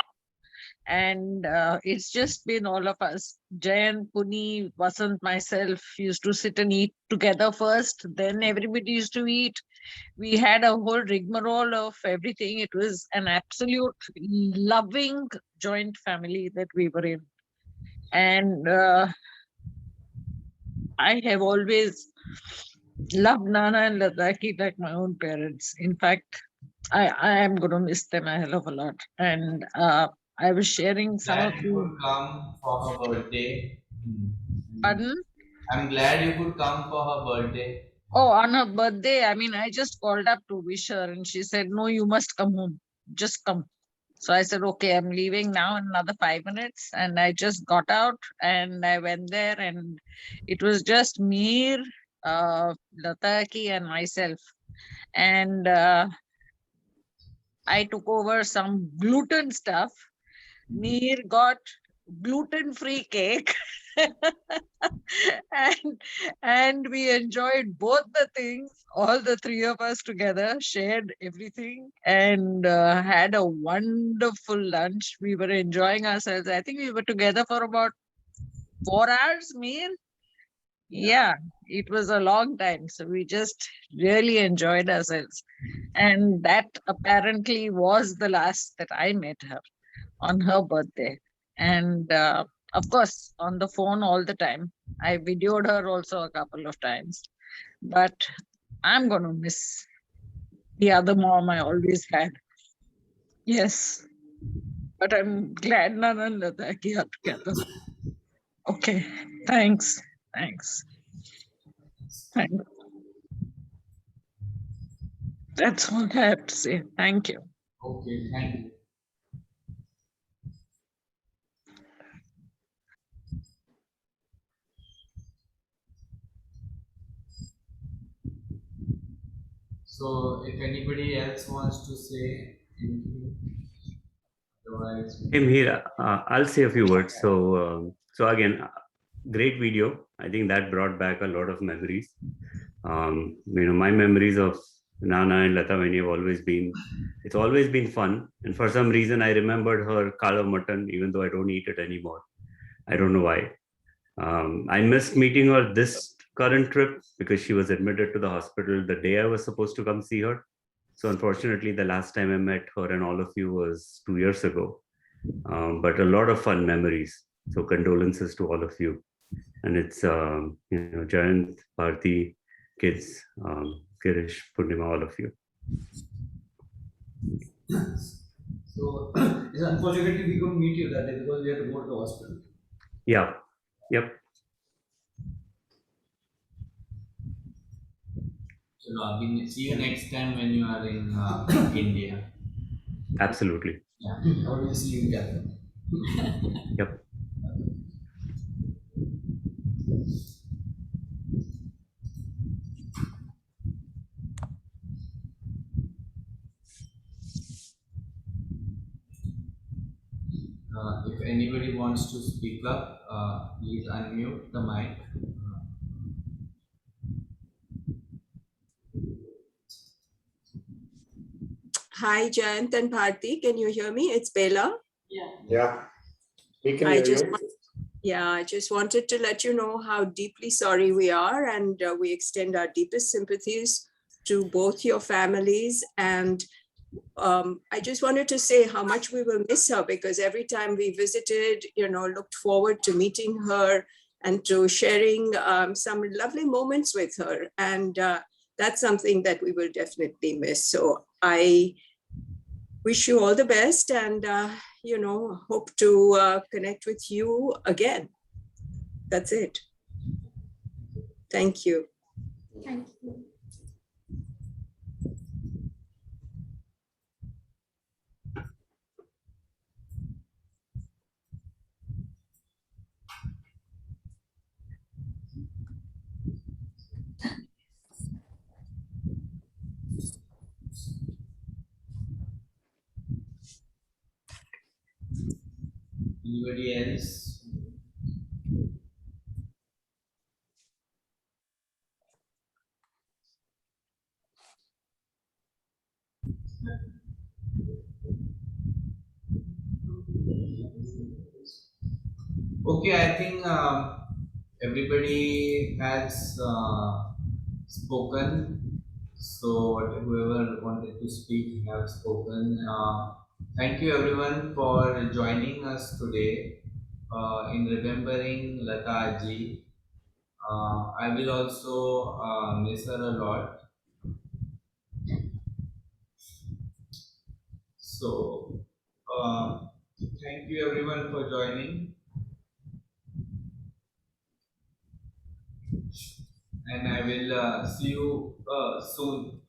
And it's just been all of us. Jayan, Puni, Vasant, myself used to sit and eat together first. Then everybody used to eat. We had a whole rigmarole of everything. It was an absolute loving joint family that we were in. And I have always loved Nana and Ladaki like my own parents. In fact, I am going to miss them a hell of a lot. And I was sharing some Glad of you you. could come for her birthday. Pardon? I'm glad you could come for her birthday. Oh, on her birthday, I mean, I just called up to wish her and she said, no, you must come home. Just come. So I said, okay, I'm leaving now in another 5 minutes. And I just got out and I went there and it was just Mir, Lataki and myself. And I took over some gluten stuff. Mir got gluten-free cake. and we enjoyed both the things, all the three of us together, shared everything and had a wonderful lunch. We were enjoying ourselves. I think we were together for about 4 hours, Mir. Yeah, it was a long time. So we just really enjoyed ourselves. And that apparently was the last that I met her on her birthday. And of course, on the phone all the time. I videoed her also a couple of times. But I'm going to miss the other mom I always had. Yes. But I'm glad Nana and Ladaki are together. Okay. Thanks. Thanks. Thanks. That's all I have to say. Thank you. Okay, thank you. So if anybody else wants to say anything, otherwise. Same here. I'll say a few words. So again, great video. I think that brought back a lot of memories. My memories of Nana and Lata Vaini have it's always been fun. And for some reason, I remembered her kala mutton, even though I don't eat it anymore. I don't know why. I missed meeting her this current trip because she was admitted to the hospital the day I was supposed to come see her. So unfortunately, the last time I met her and all of you was 2 years ago. But a lot of fun memories. So condolences to all of you. And it's Jayant, Bharti, kids, Kirish, Purnima, all of you. So it's unfortunately we couldn't meet you that day because we had to go to the hospital. Yeah. Yep. So see you next time when you are in India. Absolutely. Yeah. Or we'll see you in Calcutta. Yep. If anybody wants to speak up, please unmute the mic. Hi, Jayant and Bharti. Can you hear me? It's Bella. Yeah. We can I hear just, you. I just wanted to let you know how deeply sorry we are, and we extend our deepest sympathies to both your families. And I just wanted to say how much we will miss her, because every time we visited, looked forward to meeting her and to sharing some lovely moments with her. And that's something that we will definitely miss. So I wish you all the best, and hope to connect with you again. That's it. Thank you. Thank you. Anybody else? Okay, I think everybody has spoken. So whoever wanted to speak have spoken. Thank you everyone for joining us today in remembering Lata ji. I will also miss her a lot. So thank you everyone for joining. And I will see you soon.